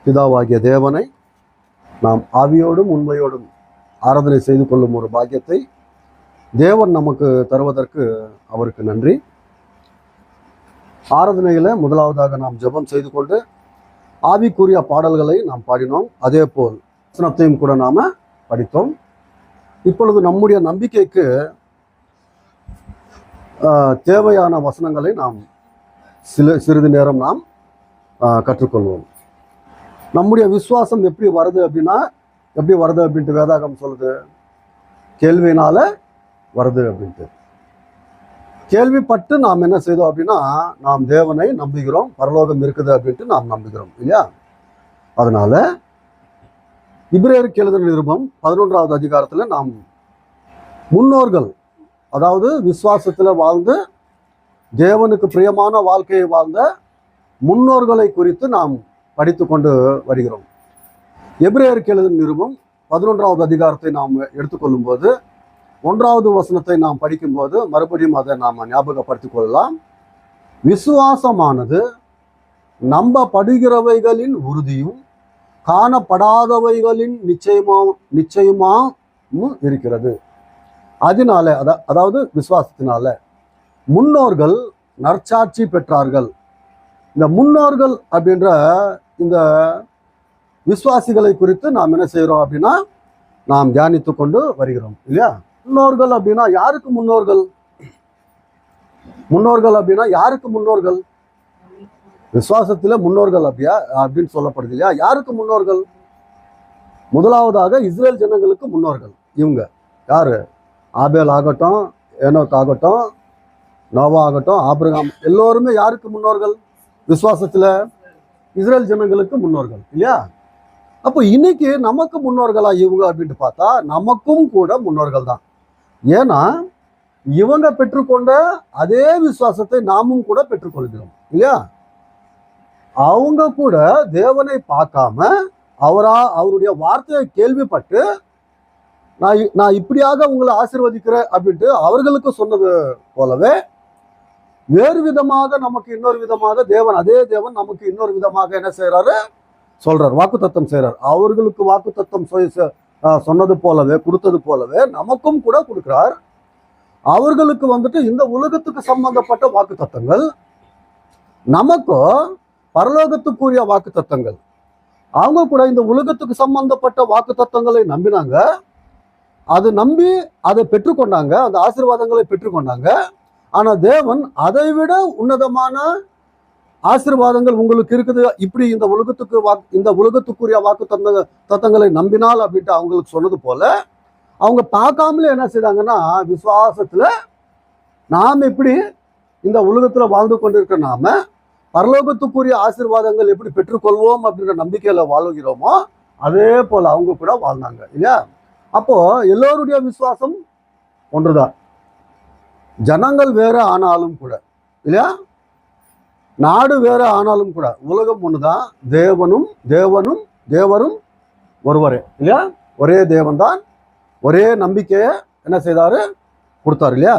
பிதாவாகிய தேவனை நாம் ஆவியோடும் உண்மையோடும் ஆராதனை செய்து கொள்ளும் ஒரு பாக்கியத்தை தேவன் நமக்கு தருவதற்கு அவருக்கு நன்றி. ஆராதனையில் முதலாவதாக நாம் ஜெபம் செய்து கொண்டு ஆவிக்குரிய பாடல்களை நாம் பாடினோம். அதே போல் வசனத்தையும் கூட நாம் படித்தோம். இப்பொழுது நம்முடைய நம்பிக்கைக்கு தேவையான வசனங்களை நாம் சிறிது நேரம் நாம் கற்றுக்கொள்வோம். நம்முடைய விசுவாசம் எப்படி வருது அப்படின்ட்டு வேதாகம் சொல்லுது, கேள்வியினால வருது அப்படின்ட்டு. கேள்விப்பட்டு நாம் என்ன செய்தோம் அப்படின்னா, நாம் தேவனை நம்புகிறோம், பரலோகம் இருக்குது அப்படின்ட்டு நாம் நம்புகிறோம் இல்லையா? அதனால எபிரேயருக்கு எழுதின நிருபம் 11வது அதிகாரத்தில் நாம் முன்னோர்கள், அதாவது விசுவாசத்தில் வாழ்ந்து தேவனுக்கு பிரியமான வாழ்க்கையை வாழ்ந்த முன்னோர்களை குறித்து நாம் படித்து கொண்டு வருகிறோம். எபிரேயருக்கு எழுதின நிருபம் 11வது அதிகாரத்தை நாம் எடுத்துக்கொள்ளும் போது 1வது வசனத்தை நாம் படிக்கும்போது மறுபடியும் அதை நாம் ஞாபகப்படுத்திக் கொள்ளலாம். விசுவாசமானது நம்பப்படுகிறவைகளின் உறுதியும் காணப்படாதவைகளின் நிச்சயமாகவும் இருக்கிறது. அதனால அதாவது விசுவாசத்தினால முன்னோர்கள் நற்சாட்சி பெற்றார்கள். இந்த முன்னோர்கள் அப்படின்ற இந்த விசுவாசிகளை குறித்து நாம் என்ன செய்கிறோம் அப்படின்னா, நாம் தியானித்து கொண்டு வருகிறோம் இல்லையா? முன்னோர்கள் அப்படின்னா யாருக்கு முன்னோர்கள்? முன்னோர்கள் அப்படின்னா யாருக்கு முன்னோர்கள்? விசுவாசத்துல முன்னோர்கள் அப்படின்னு சொல்லப்படுது இல்லையா? யாருக்கு முன்னோர்கள்? முதலாவதாக இஸ்ரேல் ஜனங்களுக்கு முன்னோர்கள். இவங்க யாரு? ஆபேல் ஆகட்டும், ஏனோக் ஆகட்டும், நோவா ஆகட்டும், ஆபிரகாம், எல்லோருமே யாருக்கு முன்னோர்கள்? விசுவாசத்துல இஸ்ரேல் ஜனங்களுக்கு முன்னோர்கள் இல்லையா? அப்போ இன்னைக்கு நமக்கு முன்னோர்களா இவங்க அப்படின்ட்டு பார்த்தா நமக்கும் கூட முன்னோர்கள் தான். ஏன்னா இவங்க பெற்றுக்கொண்ட அதே விசுவாசத்தை நாமும் கூட பெற்றுக்கொள்கிறோம் இல்லையா? அவங்க கூட தேவனை பார்க்காம அவருடைய வார்த்தையை கேள்விப்பட்டு நான் இப்படியாக உங்களை ஆசீர்வதிக்கிறேன் அப்படின்ட்டு அவர்களுக்கு சொன்னது போலவே வேறு விதமாக நமக்கு இன்னொரு விதமாக அதே தேவன் நமக்கு இன்னொரு விதமாக என்ன செய்யறாரு? சொல்றார், வாக்குத்தத்தம் செய்யறார். அவர்களுக்கு வாக்குத்தத்தம் சொன்னது போலவே, கொடுத்தது போலவே நமக்கும் கூட கொடுக்கிறார். அவர்களுக்கு இந்த உலகத்துக்கு சம்பந்தப்பட்ட வாக்குத்தத்தங்கள், நமக்கோ பரலோகத்துக்குரிய வாக்குத்தத்தங்கள். அவங்க கூட இந்த உலகத்துக்கு சம்பந்தப்பட்ட வாக்குத்தத்தங்களை நம்பினாங்க, அதை நம்பி அதை பெற்றுக்கொண்டாங்க, அந்த ஆசீர்வாதங்களை பெற்றுக்கொண்டாங்க. ஆனா தேவன் அதை விட உன்னதமான ஆசீர்வாதங்கள் உங்களுக்கு இருக்குது, இப்படி இந்த உலகத்துக்குரிய வாக்கு தத்தங்களை நம்பினால் அப்படின்ட்டு அவங்களுக்கு சொன்னது போல அவங்க பார்க்காமலே என்ன செய்தாங்கன்னா, விசுவாசத்துல நாம் எப்படி இந்த உலகத்துல வாழ்ந்து கொண்டிருக்கிற நாம பரலோகத்துக்குரிய ஆசீர்வாதங்கள் எப்படி பெற்றுக்கொள்வோம் அப்படின்ற நம்பிக்கையில வாழ்கிறோமோ அதே போல அவங்க கூட வாழ்ந்தாங்க இல்லையா? அப்போ எல்லோருடைய விசுவாசம் ஒன்றுதான். ஜனங்கள் வேற ஆனாலும் கூட இல்லையா, நாடு வேற ஆனாலும் கூட உலகம் ஒண்ணுதான். தேவரும் ஒருவரே இல்லையா? ஒரே தேவன் தான், ஒரே நம்பிக்கையை என்ன செய்தாரு? கொடுத்தாரு இல்லையா?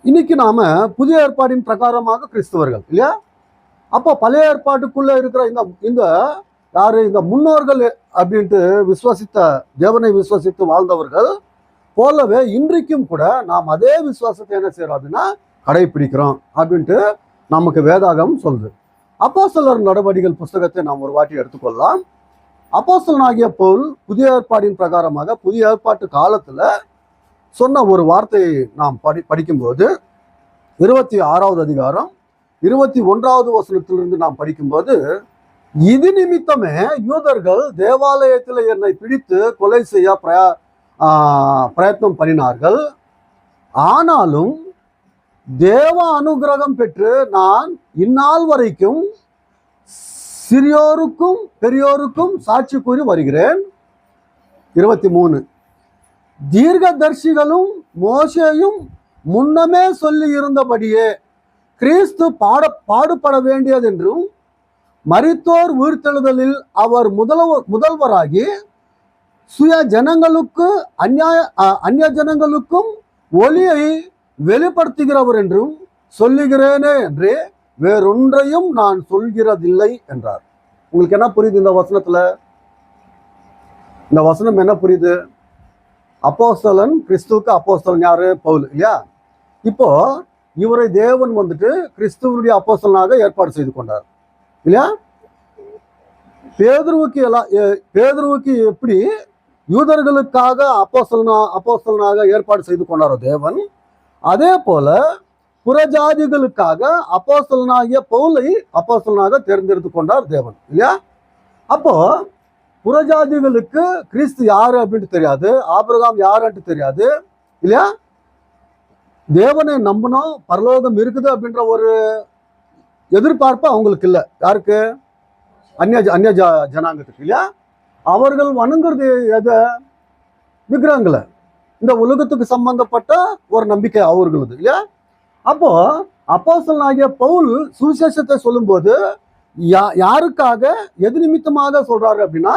இன்னைக்கு நாம புதிய ஏற்பாடின் பிரகாரமாக கிறிஸ்தவர்கள் இல்லையா? அப்போ பழைய ஏற்பாட்டுக்குள்ள இருக்கிற இந்த முன்னோர்கள் அப்படின்ட்டு தேவனை விசுவாசித்து வாழ்ந்தவர்கள் போலவே இன்றைக்கும் கூட நாம் அதே விசுவாசத்தை என்ன செய்யறோம் அப்படின்னா கடைபிடிக்கிறோம் அப்படின்ட்டு நமக்கு வேதாகம் சொல்லுது. அப்போஸ்தலர் நடவடிக்கைகள் புஸ்தகத்தை நாம் ஒரு வாட்டி எடுத்துக்கொள்ளலாம். அப்போஸ்தலனாகிய பவுல் புதிய ஏற்பாடின் பிரகாரமாக புதிய ஏற்பாட்டு காலத்துல சொன்ன ஒரு வார்த்தையை நாம் படிக்கும்போது 26வது அதிகாரம் 21வது வசனத்திலிருந்து நாம் படிக்கும்போது, இது நிமித்தமே யூதர்கள் தேவாலயத்தில் என்னை பிடித்து கொலை செய்ய பிரயத்னம் பண்ணினார்கள். ஆனாலும் தேவ அனுகிரகம் பெற்று நான் இந்நாள் வரைக்கும் சிறியோருக்கும் பெரியோருக்கும் சாட்சி கூறி வருகிறேன். 23 தீர்க்கதரிசிகளும் மோசேயும் முன்னமே சொல்லி இருந்தபடியே கிறிஸ்து பாடுபட வேண்டியதென்றும் மரித்தோர் உயிர்த்தெழுதலில் அவர் முதல்வராகி சுய ஜனங்களுக்கு அந்நிய ஜனங்களுக்கும் ஒளியை வெளிப்படுத்துகிறவர் என்றும் சொல்லுகிறேனே என்று வேறொன்றையும் நான் சொல்கிறதில்லை என்றார். உங்களுக்கு என்ன புரியுது இந்த வசனத்துல? இந்த வசனம் என்ன புரியுது? அப்போஸ்தலன், கிறிஸ்துவுக்கு அப்போஸ்தலன் யாரு? பவுல் இல்லையா? இப்போ இவரை தேவன் வந்துட்டு கிறிஸ்துவனுடைய அப்போஸ்தலனாக ஏற்பாடு செய்து கொண்டார் இல்லையா? பேதுருவுக்கு எப்படி யூதர்களுக்காக அப்போஸ்தலனாக ஏற்பாடு செய்து கொண்டாரோ தேவன், அதே போல புறஜாதிகளுக்காக அப்போஸ்தலனாகிய பவுலை அப்போஸ்தலனாக தேர்ந்தெடுத்து கொண்டார் தேவன் இல்லையா? அப்போ புறஜாதிகளுக்கு கிறிஸ்து யாரு அப்படின்ட்டு தெரியாது, ஆபிரகாம் யாருன்ட்டு தெரியாது இல்லையா? தேவனை நம்பணும், பரலோகம் இருக்குது அப்படின்ற ஒரு எதிர்பார்ப்பு அவங்களுக்கு இல்லை. யாருக்கு? அந்நிய ஜனாங்கத்துக்கு இல்லையா? அவர்கள் வணங்குறது எதை? விக்கிரகங்களை. இந்த உலகத்துக்கு சம்பந்தப்பட்ட ஒரு நம்பிக்கை அவர்களது இல்லையா? அப்போ அப்போஸ்தலனாகிய பவுல் சுவிசேஷத்தை சொல்லும்போது யாருக்காக, எது நிமித்தமாக சொல்றாரு அப்படின்னா,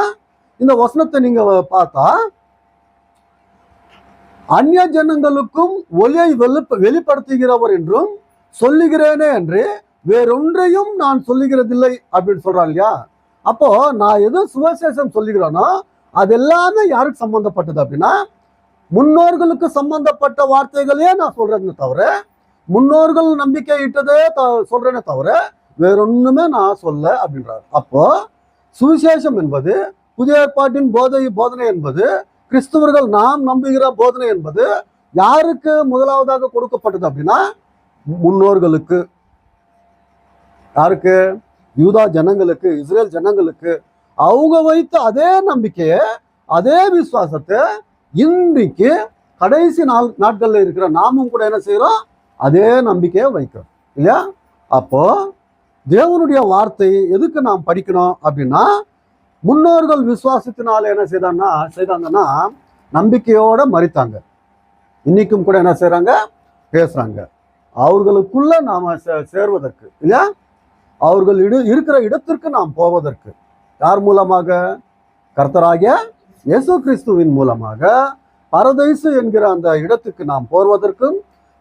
இந்த வசனத்தை நீங்க பார்த்தா, அந்நிய ஜனங்களுக்கும் ஒளியை வெளிப்படுத்துகிறவர் என்றும் சொல்லுகிறேனே என்று வேறொன்றையும் நான் சொல்லுகிறதில்லை அப்படின்னு சொல்றாரு இல்லையா? அப்போ நான் எது சுவிசேஷம் சொல்லுகிறேனோ அது எல்லாமே யாருக்கு சம்பந்தப்பட்டது அப்படின்னா, முன்னோர்களுக்கு சம்பந்தப்பட்ட வார்த்தைகளே நான் சொல்றேன்னு தவிர, முன்னோர்கள் நம்பிக்கை இட்டதே சொல்றேனே தவிர வேறொன்னுமே நான் சொல்ல அப்படின்றார். அப்போ சுவிசேஷம் என்பது, புதிய ஏற்பாட்டின் போதனை என்பது, கிறிஸ்தவர்கள் நாம் நம்புகிற போதனை என்பது யாருக்கு முதலாவதாக கொடுக்கப்பட்டது அப்படின்னா, முன்னோர்களுக்கு. யாருக்கு? யூதா ஜனங்களுக்கு, இஸ்ரேல் ஜனங்களுக்கு. அவங்க வைத்த அதே நம்பிக்கையை, அதே விசுவாசத்தை இன்றைக்கு கடைசி நாட்கள்ல இருக்கிற நாமும் கூட என்ன செய்யறோம்? அதே நம்பிக்கையை வைக்கிறோம் இல்லையா? அப்போ தேவனுடைய வார்த்தை எதுக்கு நாம் படிக்கணும் அப்படின்னா, முன்னோர்கள் விசுவாசத்தினால என்ன செய்தாங்கன்னா நம்பிக்கையோட மறித்தாங்க. இன்னைக்கும் கூட என்ன செய்யறாங்க? பேசுறாங்க. அவர்களுக்குள்ள நாம சேர்வதற்கு இல்லையா? அவர்கள் இருக்கிற இடத்திற்கு நாம் போவதற்கு யார் மூலமாக? கர்த்தராகிய இயேசு கிறிஸ்துவின் மூலமாக பரதைசு என்கிற அந்த இடத்துக்கு நாம் போவதற்கும்,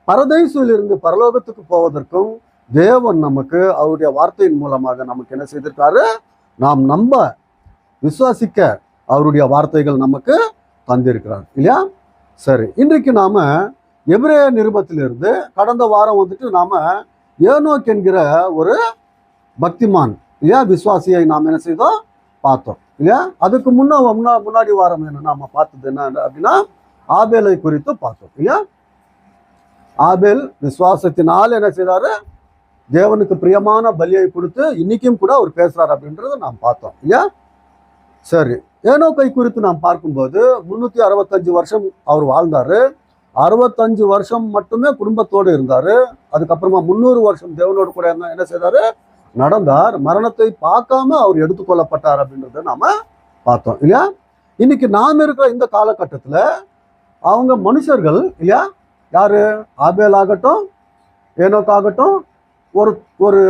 பரதைசுவில் இருந்து பரலோகத்துக்கு போவதற்கும் தேவன் நமக்கு அவருடைய வார்த்தையின் மூலமாக நமக்கு என்ன செய்திருக்காரு? நாம் நம்ப, விசுவாசிக்க அவருடைய வார்த்தைகள் நமக்கு தந்திருக்கிறார் இல்லையா? சரி, இன்றைக்கு நாம எபிரேய நிருபத்திலிருந்து கடந்த வாரம் வந்துட்டு நாம ஏனோக் என்கிற ஒரு பக்திமான் இல்லையா, விசுவாசியை நாம் என்ன செய்தோம்? பார்த்தோம் இல்லையா? அதுக்கு முன்னாடி வாரம் என்ன நாம பார்த்தது என்ன அப்படின்னா, ஆபேலை குறித்து பார்த்தோம் இல்லையா? ஆபேல் விசுவாசத்தினால் என்ன செய்தாரு? தேவனுக்கு பிரியமான பலியை கொடுத்து இன்னைக்கும் கூட அவர் பேசுறாரு அப்படின்றத நாம் பார்த்தோம் இல்லையா? சரி, ஏனோக்கை குறித்து நாம் பார்க்கும்போது 365 வருஷம் அவர் வாழ்ந்தாரு. 65 வருஷம் மட்டுமே குடும்பத்தோடு இருந்தாரு. அதுக்கப்புறமா 300 வருஷம் தேவனோடு கூட என்ன செய்தாரு? நடந்தார். மரணத்தை பார்க்காம அவர் எடுத்துக்கொள்ளப்பட்டார் அப்படின்றத நாம பார்த்தோம் இல்லையா? இன்னைக்கு நாம் இருக்கிற இந்த காலகட்டத்துல அவங்க மனுஷர்கள் இல்லையா? யாரு? ஆபேல் ஆகட்டும், ஏனோக் ஆகட்டும், ஒரு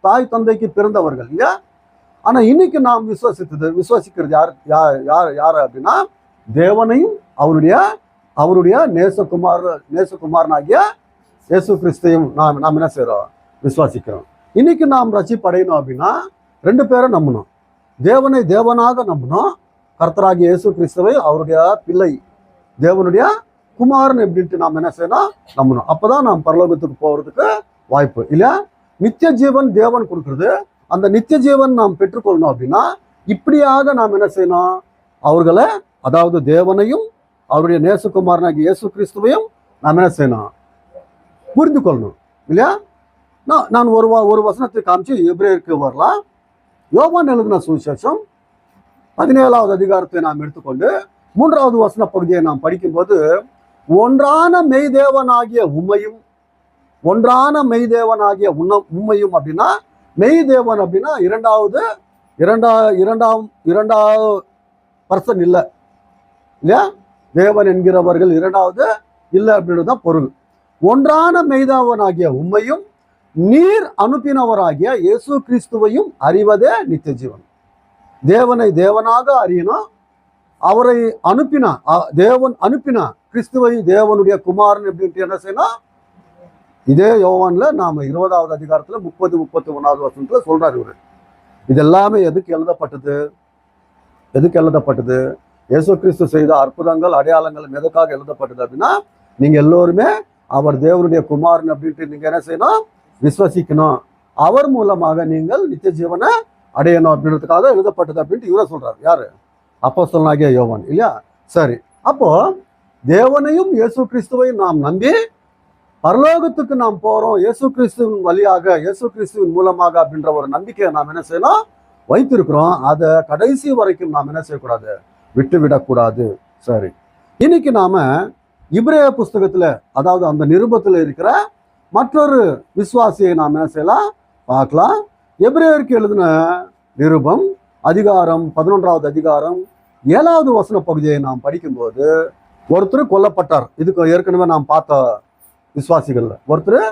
தாய் தந்தைக்கு பிறந்தவர்கள் இல்லையா? ஆனா இன்னைக்கு நாம் விசுவாசிக்கிறது யார் அப்படின்னா, தேவனையும் அவருடைய நேசகுமாரனாகிய இயேசு கிறிஸ்தையும் நாம் என்ன செய்யறோம்? விசுவாசிக்கிறோம். இன்னைக்கு நாம் ரட்சிப்படையணும் அப்படின்னா 2 பேரை நம்பணும். தேவனை தேவனாக நம்பணும், கர்த்தராகிய இயேசு கிறிஸ்துவை அவருடைய பிள்ளை, தேவனுடைய குமாரன் எப்படின்ட்டு நாம் என்ன செய்யணும்? நம்பணும். அப்பதான் நாம் பரலோகத்துக்கு போறதுக்கு வாய்ப்பு இல்லையா? நித்திய ஜீவன் தேவன் கொடுக்குறது. அந்த நித்திய ஜீவன் நாம் பெற்றுக்கொள்ளணும் அப்படின்னா இப்படியாக நாம் என்ன செய்யணும்? அவர்களை, அதாவது தேவனையும் அவருடைய நேசகுமாரனாகிய இயேசு கிறிஸ்துவையும் நாம் என்ன செய்யணும்? புரிந்து கொள்ளணும் இல்லையா? நான் ஒரு வசனத்தை காமிச்சு எபிரேயருக்கு வரலாம். யோவான் எழுதின சுவிசேஷம் 17வது அதிகாரத்தை நாம் எடுத்துக்கொண்டு 3வது வசன பகுதியை நாம் படிக்கும்போது, ஒன்றான மெய்தேவனாகிய உம்மையும் அப்படின்னா, மெய்தேவன் அப்படின்னா இரண்டாவது பர்சன் இல்லை இல்லையா? தேவன் என்கிறவர்கள் இரண்டாவது இல்லை அப்படின்றது தான் பொருள். ஒன்றான மெய்தேவனாகிய உம்மையும் நீர் அனுப்பினவராகிய இயேசு கிறிஸ்துவையும் அறிவதே நித்திய ஜீவன். தேவனை தேவனாக அறியணும், அவரை தேவன் அனுப்பினா கிறிஸ்துவை தேவனுடைய குமாரன் எப்படின்ட்டு என்ன செய்யணும்? இதே யோவான்ல நாம 20வது அதிகாரத்துல 30-31வது வசனத்துல சொல்றாரு இவரு. இது எல்லாமே எதுக்கு எழுதப்பட்டது? எதுக்கு எழுதப்பட்டது? இயேசு கிறிஸ்து செய்த அற்புதங்கள் அடையாளங்கள் எதுக்காக எழுதப்பட்டது அப்படின்னா, நீங்க எல்லோருமே அவர் தேவனுடைய குமாரன் அப்படின்ட்டு நீங்க என்ன செய்யணும்? விசுவசிக்கணும். அவர் மூலமாக நீங்கள் நித்திய ஜீவனை அடையணும் அப்படின்றதுக்காக எழுதப்பட்டது அப்படின்ட்டு இவரை சொல்றாரு. யாரு? அப்போஸ்தலனாகிய யோவான், இல்லையா? சரி, அப்போ தேவனையும் இயேசு கிறிஸ்துவையும் நாம் நம்பி பரலோகத்துக்கு நாம் போறோம், இயேசு கிறிஸ்துவின் வழியாக, இயேசு கிறிஸ்துவின் மூலமாக அப்படின்ற ஒரு நம்பிக்கையை நாம் என்ன செய்யணும்? வைத்திருக்கிறோம். அதை கடைசி வரைக்கும் நாம் என்ன செய்யக்கூடாது? விட்டு விடக்கூடாது. சரி, இன்னைக்கு நாம இப்ரேய புஸ்தகத்துல, அதாவது அந்த நிருபத்துல இருக்கிற மற்றொரு விசுவாசியை நாம் என்ன செய்யலாம்? பார்க்கலாம். எபிரேயருக்கு எழுதின நிருபம் அதிகாரம் 11வது அதிகாரம் 7வது வசன பகுதியை நாம் படிக்கும்போது, ஒருத்தர் கொல்லப்பட்டார். இதுக்கு ஏற்கனவே நாம் பார்த்த விசுவாசிகள்ல ஒருத்தர்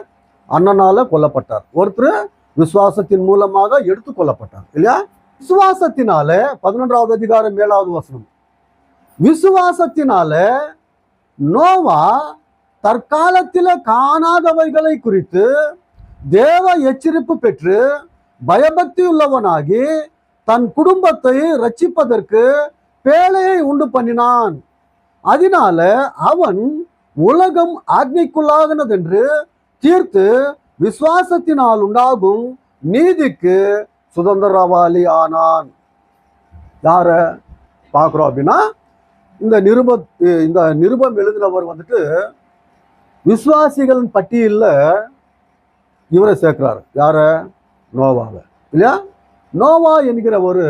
அண்ணனால கொல்லப்பட்டார், ஒருத்தர் விசுவாசத்தின் மூலமாக எடுத்து கொல்லப்பட்டார், இல்லையா? விசுவாசத்தினால 11வது அதிகாரம் 7வது வசனம், விசுவாசத்தினால நோவா தற்காலத்தில காணாதவைகளை குறித்து தேவ எச்சரிப்பு பெற்று பயபக்தி உள்ளவனாகி தன் குடும்பத்தை ரட்சிப்பதற்கு பேழையை உண்டு பண்ணினான். அதனால அவன் உலகம் ஆக்னிக்குள்ளாகினதென்று தீர்த்து விசுவாசத்தினால் உண்டாகும் நீதிக்கு சுதந்திரவாளி ஆனான். யார பார்க்கிறோம் அப்படின்னா, இந்த நிருபம் எழுதினவர் வந்துட்டு விசுவாசிகளின் பட்டியலில் இவரை சேர்க்கிறார். யார? நோவாவை, இல்லையா? நோவா என்கிற ஒரு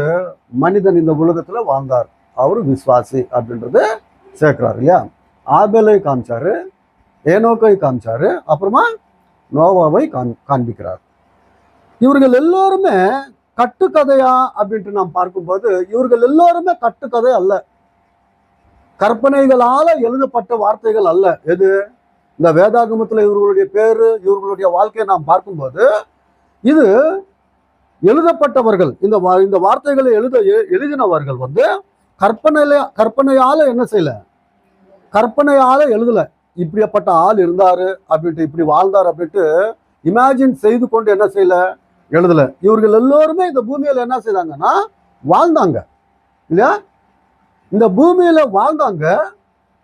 மனிதன் இந்த உலகத்துல வாழ்ந்தார், அவரு விசுவாசி அப்படின்றது சேர்க்கிறார், இல்லையா? ஆபேலை காமிச்சாரு, ஏனோக்கை காமிச்சாரு, அப்புறமா நோவாவை காண்பிக்கிறார். இவர்கள் எல்லோருமே கட்டுக்கதையா அப்படின்ட்டு நாம் பார்க்கும்போது, இவர்கள் எல்லோருமே கட்டுக்கதை அல்ல, கற்பனைகளால எழுதப்பட்ட வார்த்தைகள் அல்ல. எது? இந்த வேதாகமத்துல இவர்களுடைய பேரு, இவர்களுடைய வாழ்க்கையை நாம் பார்க்கும்போது, இது எழுதப்பட்டவர்கள், இந்த வார்த்தைகளை எழுதினவர்கள் வந்து கற்பனையால என்ன செய்யல? கற்பனையால எழுதல. இப்படிப்பட்ட ஆள் இருந்தாரு அப்படின்ட்டு, இப்படி வாழ்ந்தார் அப்படின்ட்டு இமேஜின் செய்து கொண்டு என்ன செய்யல? எழுதல. இவர்கள் எல்லோருமே இந்த பூமியில என்ன செய்தாங்கன்னா வாழ்ந்தாங்க, இல்லையா? இந்த பூமியில வாழ்ந்தாங்க.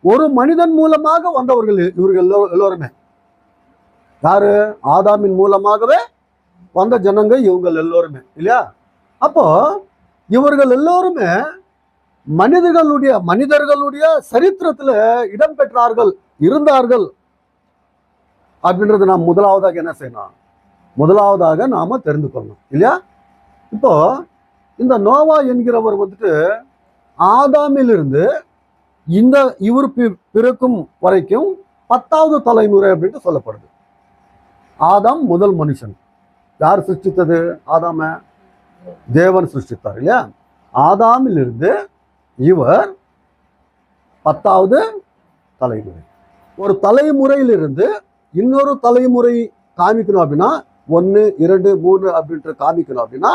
ஒரு மனிதன் மூலமாக வந்தவர்கள் இவர்கள் எல்லோருமே. யாரு? ஆதாமின் மூலமாகவே வந்த ஜனங்க இவங்க எல்லோருமே, இல்லையா? அப்போ இவர்கள் எல்லோருமே மனிதர்களுடைய சரித்திரத்துல இடம் பெற்றார்கள், இருந்தார்கள் அப்படின்றது நாம் முதலாவதாக என்ன செய்யணும்? முதலாவதாக நாம தெரிந்து கொள்ளணும், இல்லையா? இப்போ இந்த நோவா என்கிறவர் வந்துட்டு ஆதாமிலிருந்து இவர் பிறக்கும் வரைக்கும் 10வது தலைமுறை அப்படின்ட்டு சொல்லப்படுது. ஆதாம் முதல் மனுஷன். யார் சிருஷ்டித்தது? ஆதாம தேவன் சிருஷ்டித்தார், இல்லையா? ஆதாமிலிருந்து இவர் 10வது தலைமுறை. ஒரு தலைமுறையிலிருந்து இன்னொரு தலைமுறை காமிக்கணும் அப்படின்னா, 1, 2, 3 அப்படின்ட்டு காமிக்கணும் அப்படின்னா,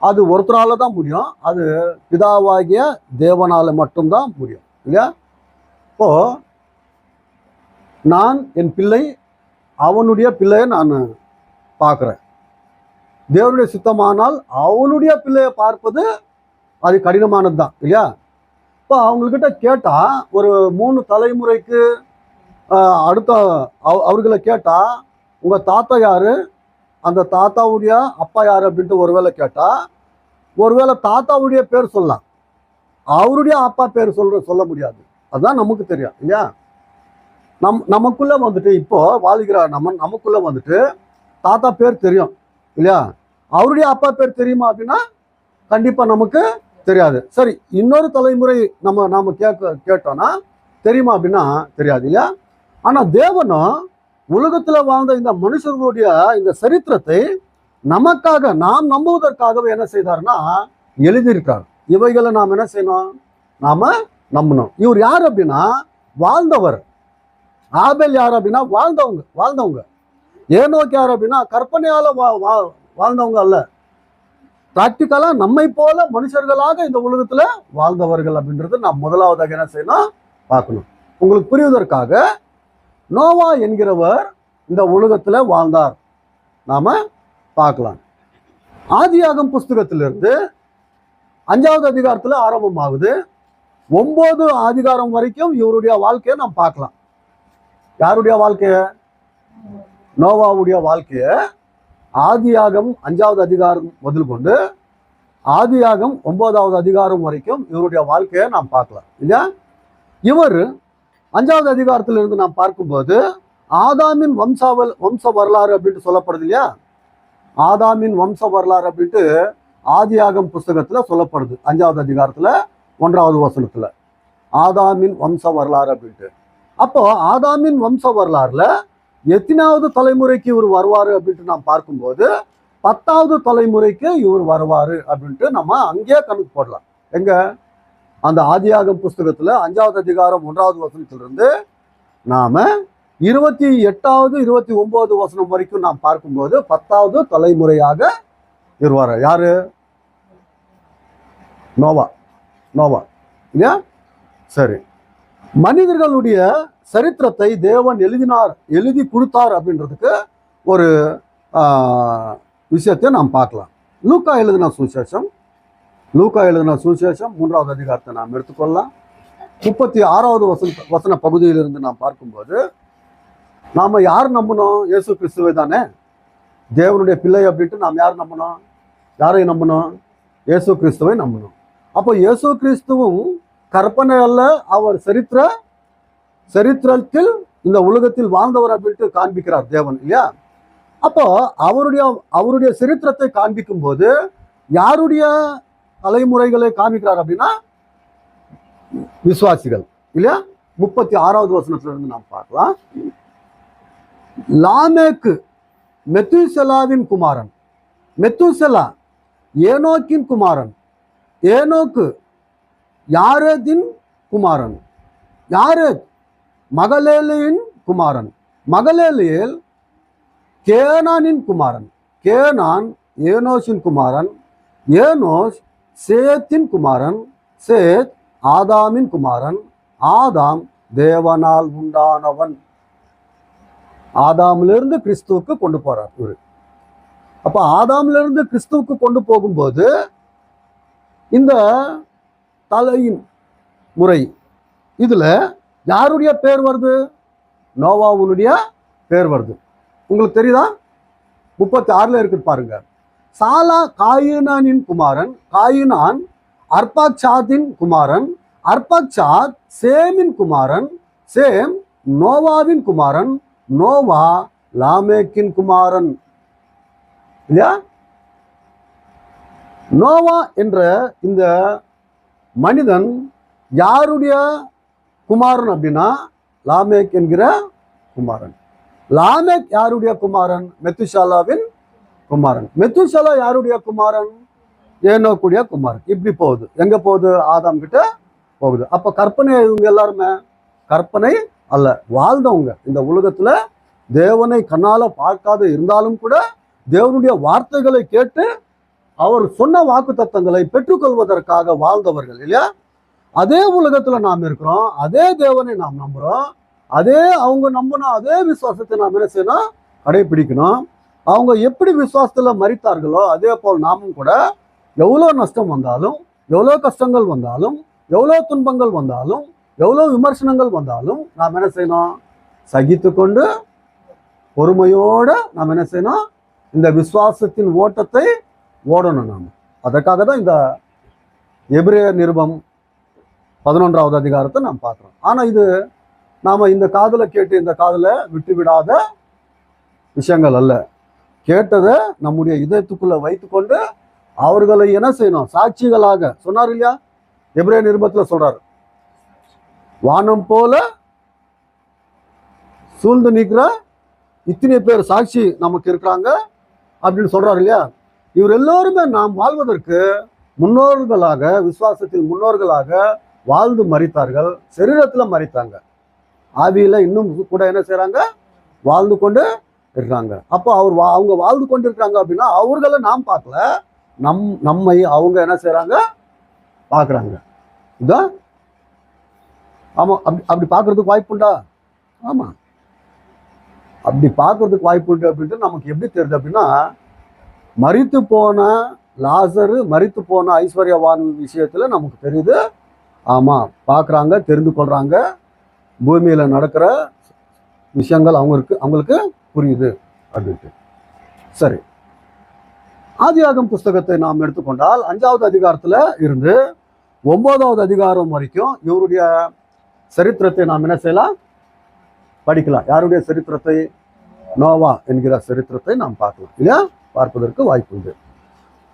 அது ஒருத்தரால தான் முடியும். அது பிதாவாகிய தேவனால மட்டும்தான் முடியும், இல்லையா? இப்போ நான் என் பிள்ளை, அவனுடைய பிள்ளையை நான் பார்க்குறேன். தேவனுடைய சித்தமானால் அவனுடைய பிள்ளையை பார்ப்பது அது கடினமானது தான், இல்லையா? இப்போ அவங்கக்கிட்ட கேட்டால், ஒரு 3 தலைமுறைக்கு அடுத்த அவர்களை கேட்டால், உங்கள் தாத்தா யாரு, அந்த தாத்தாவுடைய அப்பா யார் அப்படின்ட்டு ஒருவேளை கேட்டால், ஒருவேளை தாத்தாவுடைய பேர் சொல்லலாம், அவருடைய அப்பா பேர் சொல்ல முடியாது. அதுதான் நமக்கு தெரியும், இல்லையா? நமக்குள்ள வந்துட்டு இப்போ வாழ்கிற நமக்குள்ள வந்துட்டு தாத்தா பேர் தெரியும், இல்லையா? அவருடைய அப்பா பேர் தெரியுமா அப்படின்னா கண்டிப்பா நமக்கு தெரியாது. சரி, இன்னொரு தலைமுறை நாம கேட்டோம்னா தெரியுமா அப்படின்னா தெரியாது, இல்லையா? ஆனா தேவனும் உலகத்துல வாழ்ந்த இந்த மனுஷர்களுடைய இந்த சரித்திரத்தை நமக்காக, நாம் நம்புவதற்காகவே என்ன செய்தார்னா எழுதியிருக்கார். இவைகளை நாம் என்ன செய்யணும்? நாம நம்பணும். இவர் யார் அப்படின்னா வாழ்ந்தவர். ஆபேல் யார் அப்படின்னா வாழ்ந்தவங்க. ஏனோக்கு யார் அப்படின்னா கற்பனையால வாழ்ந்தவங்க அல்ல, பிராக்டிக்கலா நம்மை போல மனுஷர்களாக இந்த உலகத்துல வாழ்ந்தவர்கள் அப்படின்றது நாம் முதலாவதாக என்ன செய்யணும்? பார்க்கணும். உங்களுக்கு புரிவதற்காக நோவா என்கிறவர் இந்த உலகத்துல வாழ்ந்தார், நாம பார்க்கலாம். ஆதியாகம் புஸ்தகத்திலிருந்து 5வது அதிகாரத்துல ஆரம்பமாகுது. 9 அதிகாரம் வரைக்கும் இவருடைய வாழ்க்கையை நாம் பார்க்கலாம். யாருடைய வாழ்க்கைய? நோவாவுடைய வாழ்க்கைய ஆதியாகம் 5வது அதிகாரம் முதல் கொண்டு ஆதியாகம் 9வது அதிகாரம் வரைக்கும் இவருடைய வாழ்க்கையை நாம் பார்க்கலாம் இல்லையா? இவர் 5வது அதிகாரத்திலிருந்து நாம் பார்க்கும்போது ஆதாமின் வம்ச வரலாறு அப்படின்ட்டு சொல்லப்படுது இல்லையா? ஆதாமின் வம்ச வரலாறு அப்படின்ட்டு ஆதியாகம் புஸ்தகத்துல சொல்லப்படுது. 5வது அதிகாரத்துல 1வது வசனத்துல ஆதாமின் வம்ச வரலாறு அப்படின்ட்டு. அப்போ ஆதாமின் வம்ச வரலாறுல எத்தனாவது தலைமுறைக்கு இவர் வருவாரு அப்படின்ட்டு நாம் பார்க்கும்போது 10வது தலைமுறைக்கு இவர் வருவாரு அப்படின்ட்டு நம்ம அங்கேயே கணக்கு போடலாம். எங்க? அந்த ஆதியாகம் புஸ்தகத்துல 5வது அதிகாரம் 1வது வசனத்திலிருந்து நாம 28வது 29 வசனம் வரைக்கும் நாம் பார்க்கும்போது 10வது தலைமுறையாக இருவார். யாரு? நோவா. இல்லையா? சரி. மனிதர்களுடைய சரித்திரத்தை தேவன் எழுதி கொடுத்தார் அப்படின்றதுக்கு ஒரு விஷயத்தை நாம் பார்க்கலாம். லூக்கா எழுதின சுவிசேஷம் 3வது அதிகாரத்தை நாம் எடுத்துக்கொள்ளலாம். 36வது வசன பகுதியிலிருந்து நாம் பார்க்கும்போது நாம யார் நம்பணும்? இயேசு கிறிஸ்துவை தானே தேவனுடைய பிள்ளை அப்படின்ட்டு நாம் யாரை நம்பணும்? இயேசு கிறிஸ்துவை நம்பணும். அப்போ இயேசு கிறிஸ்துவும் கற்பனை அல்ல, அவர் சரித்திரத்தில் இந்த உலகத்தில் வாழ்ந்தவர் அப்படின்ட்டு காண்பிக்கிறார் தேவன் இல்லையா? அப்போ அவருடைய சரித்திரத்தை காண்பிக்கும் போது யாருடைய தலைமுறைகளை காண்பிக்கிறார் அப்படின்னா விசுவாசிகள் இல்லையா? 36வது வசனத்திலிருந்து நாம் பார்க்கலாம். லாமேக்கு மெத்துசெலாவின் குமாரன், மெத்துசெலா ஏனோக்கின் குமாரன், ஏனோக்கு யாரேதின் குமாரன், யாரேத் மகலேலியின் குமாரன், மகலேலியேல் கேனானின் குமாரன், கேனான் ஏனோஷின் குமாரன், ஏனோஷ் சேத்தின் குமாரன், சேத் ஆதாமின் குமாரன், ஆதாம் தேவனால் உண்டானவன். ஆதாமிலிருந்து கிறிஸ்துவுக்கு கொண்டு போறார் இவரு. அப்ப ஆதாமிலிருந்து கிறிஸ்துவுக்கு கொண்டு போகும்போது இந்த தலையின் முறை இதுல யாருடைய பேர் வருது? நோவாவுடைய பேர் வருது. உங்களுக்கு தெரியுதா? 36ல இருக்கு பாருங்க. சாலா காயினானின் குமாரன், காயினான் அர்பாக்சாதின் குமாரன், அர்பாக்சாத் சேமின் குமாரன், சேம் நோவாவின் குமாரன், நோவா லாமேக்கின் குமாரன் இல்லையா? நோவா என்ற இந்த மனிதன் யாருடைய குமாரன் அப்படின்னா லாமேக் என்கிற குமாரன். லாமேக் யாருடைய குமாரன்? மெத்துஷாலாவின் குமாரன். மெத்துஷாலா யாருடைய குமாரன்? ஏனோக்குடைய குமாரன். இப்படி போகுது. எங்க போகுது? ஆதாம் கிட்ட போகுது. அப்ப கற்பனை இவங்க எல்லாருமே கற்பனை அல்ல, வாழ்ந்தவங்க. இந்த உலகத்துல தேவனை கண்ணால பார்க்காத இருந்தாலும் கூட தேவனுடைய வார்த்தைகளை கேட்டு அவர் சொன்ன வாக்கு தத்தங்களை பெற்றுக்கொள்வதற்காக வாழ்ந்தவர்கள் இல்லையா? அதே உலகத்துல நாம் இருக்கிறோம், அதே தேவனை நாம் நம்புறோம், அதே அவங்க நம்பணும், அதே விசுவாசத்தை நாம் என்ன செய்யணும்? கடைபிடிக்கணும். அவங்க எப்படி விசுவாசத்துல மரித்தார்களோ அதே போல் நாமும் கூட எவ்வளோ நஷ்டம் வந்தாலும், எவ்வளோ கஷ்டங்கள் வந்தாலும், எவ்வளோ துன்பங்கள் வந்தாலும், எவ்வளோ விமர்சனங்கள் வந்தாலும் நாம் என்ன செய்யணும்? சகித்து கொண்டு பொறுமையோட நாம் என்ன செய்யணும்? இந்த விசுவாசத்தின் ஓட்டத்தை ஓடணும். நாம் அதற்காக தான் இந்த எபிரேயர் நிருபம் 11வது அதிகாரத்தை நாம் பார்க்குறோம். ஆனா இது நாம இந்த காதுல கேட்டு இந்த காதுல விட்டு விடாத விஷயங்கள் அல்ல. கேட்டதை நம்முடைய இதயத்துக்குள்ள வைத்துக்கொண்டு அவர்களை என்ன செய்யணும்? சாட்சிகளாக சொன்னார் இல்லையா? எபிரேயர் நிருபத்துல சொல்றாரு, வானம் போல சூழ்ந்து நிற்கிற இத்தனை பேர் சாட்சி நமக்கு இருக்கிறாங்க அப்படின்னு சொல்றாரு இல்லையா? இவர் எல்லோருமே நாம் வாழ்வதற்கு முன்னோர்களாக, விசுவாசத்தில் முன்னோர்களாக வாழ்ந்து மரித்தார்கள். சரீரத்துல மரித்தாங்க, ஆவியில இன்னும் கூட என்ன செய்யறாங்க? வாழ்ந்து கொண்டு இருக்காங்க. அப்போ அவங்க வாழ்ந்து கொண்டு இருக்காங்க அப்படின்னா அவர்களை நாம் பார்க்கல, நம்மை அவங்க என்ன செய்யறாங்க? பார்க்குறாங்க. இதான் ஆமா. அப்படி பார்க்கறதுக்கு வாய்ப்புண்டா? ஆமா, அப்படி பார்க்கறதுக்கு வாய்ப்பு உண்டு அப்படின்ட்டு நமக்கு எப்படி தெரியுது அப்படின்னா, மரித்து போன லாசரு, மரித்து போன ஐஸ்வர்யவான் விஷயத்துல நமக்கு தெரியுது. ஆமா, பார்க்குறாங்க, தெரிந்து கொள்றாங்க, பூமியில நடக்கிற விஷயங்கள் அவங்களுக்கு புரியுது அப்படின்ட்டு. சரி, ஆதியாகமம் புஸ்தகத்தை நாம் எடுத்துக்கொண்டால் 5வது அதிகாரத்துல இருந்து 9வது அதிகாரம் வரைக்கும் இவருடைய சரித்திரத்தை நாம் என்ன செய்யலாம், படிக்கலாம். யாருடைய சரித்திரத்தை? நோவா என்கிற சரித்திரத்தை நாம் பார்க்கலாம் இல்லையா, பார்ப்பதற்கு வாய்ப்பு உண்டு.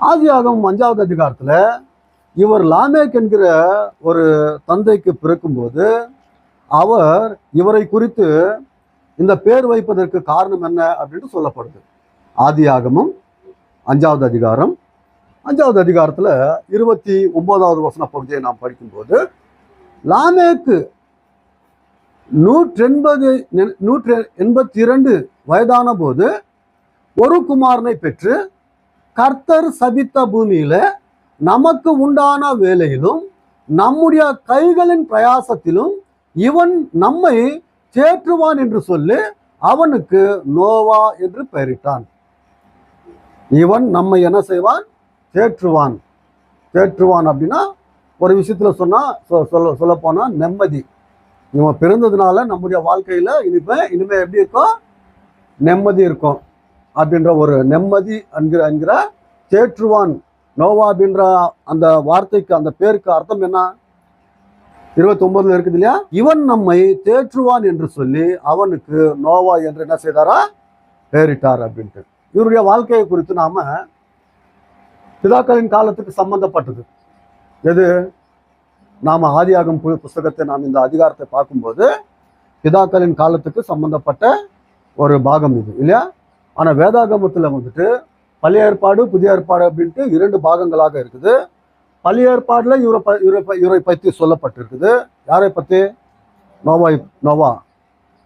ஆதியாகமம் 5வது அதிகாரத்துல இவர் லாமேக் என்கிற ஒரு தந்தைக்கு பிறக்கும்போது அவர் இவரை குறித்து இந்த பேர் வைப்பதற்கு காரணம் என்ன அப்படின்னு சொல்லப்படுது. ஆதியாகமம் 5வது அதிகாரம் 5வது அதிகாரத்துல 29வது வசன பகுதியை நாம் படிக்கும்போது, லாமேக்கு 182 வயதான போது ஒரு குமாரனை பெற்று, கர்த்தர் சபித்த பூமியில நமக்கு உண்டான வேலையிலும் நம்முடைய கைகளின் பிரயாசத்திலும் இவன் நம்மை தேற்றுவான் என்று சொல்லி அவனுக்கு நோவா என்று பெயரிட்டான். இவன் நம்மை என்ன செய்வான்? தேற்றுவான். தேற்றுவான் அப்படின்னா ஒரு விஷயத்துல சொல்ல போனா நிம்மதி. இவன் பிறந்ததுனால நம்முடைய வாழ்க்கையில இனிமே எப்படி இருக்கும்? நிம்மதி இருக்கும் அப்படின்ற ஒரு நிம்மதி என்கிற தேற்றுவான். நோவா அப்படின்ற அந்த வார்த்தைக்கு, அந்த பேருக்கு அர்த்தம் என்ன? 29 இருக்குது இல்லையா, இவன் நம்மை தேற்றுவான் என்று சொல்லி அவனுக்கு நோவா என்று என்ன செய்தாரா? பெயரிட்டார் அப்படின்ட்டு. இவருடைய வாழ்க்கையை குறித்து நாம பிதாக்களின் காலத்துக்கு சம்பந்தப்பட்டது எது? நாம ஆதியாகமம் புஸ்தகத்தை நாம் இந்த அதிகாரத்தை பார்க்கும்போது பிதாக்களின் காலத்துக்கு சம்பந்தப்பட்ட ஒரு பாகம் இது இல்லையா. ஆனா வேதாகமத்துல வந்துட்டு பழைய ஏற்பாடு, புதிய ஏற்பாடு அப்படின்ட்டு 2 பாகங்களாக இருக்குது. பழைய ஏற்பாடுல இவரை பற்றி சொல்லப்பட்டிருக்குது. யாரை பத்தி? நோவா.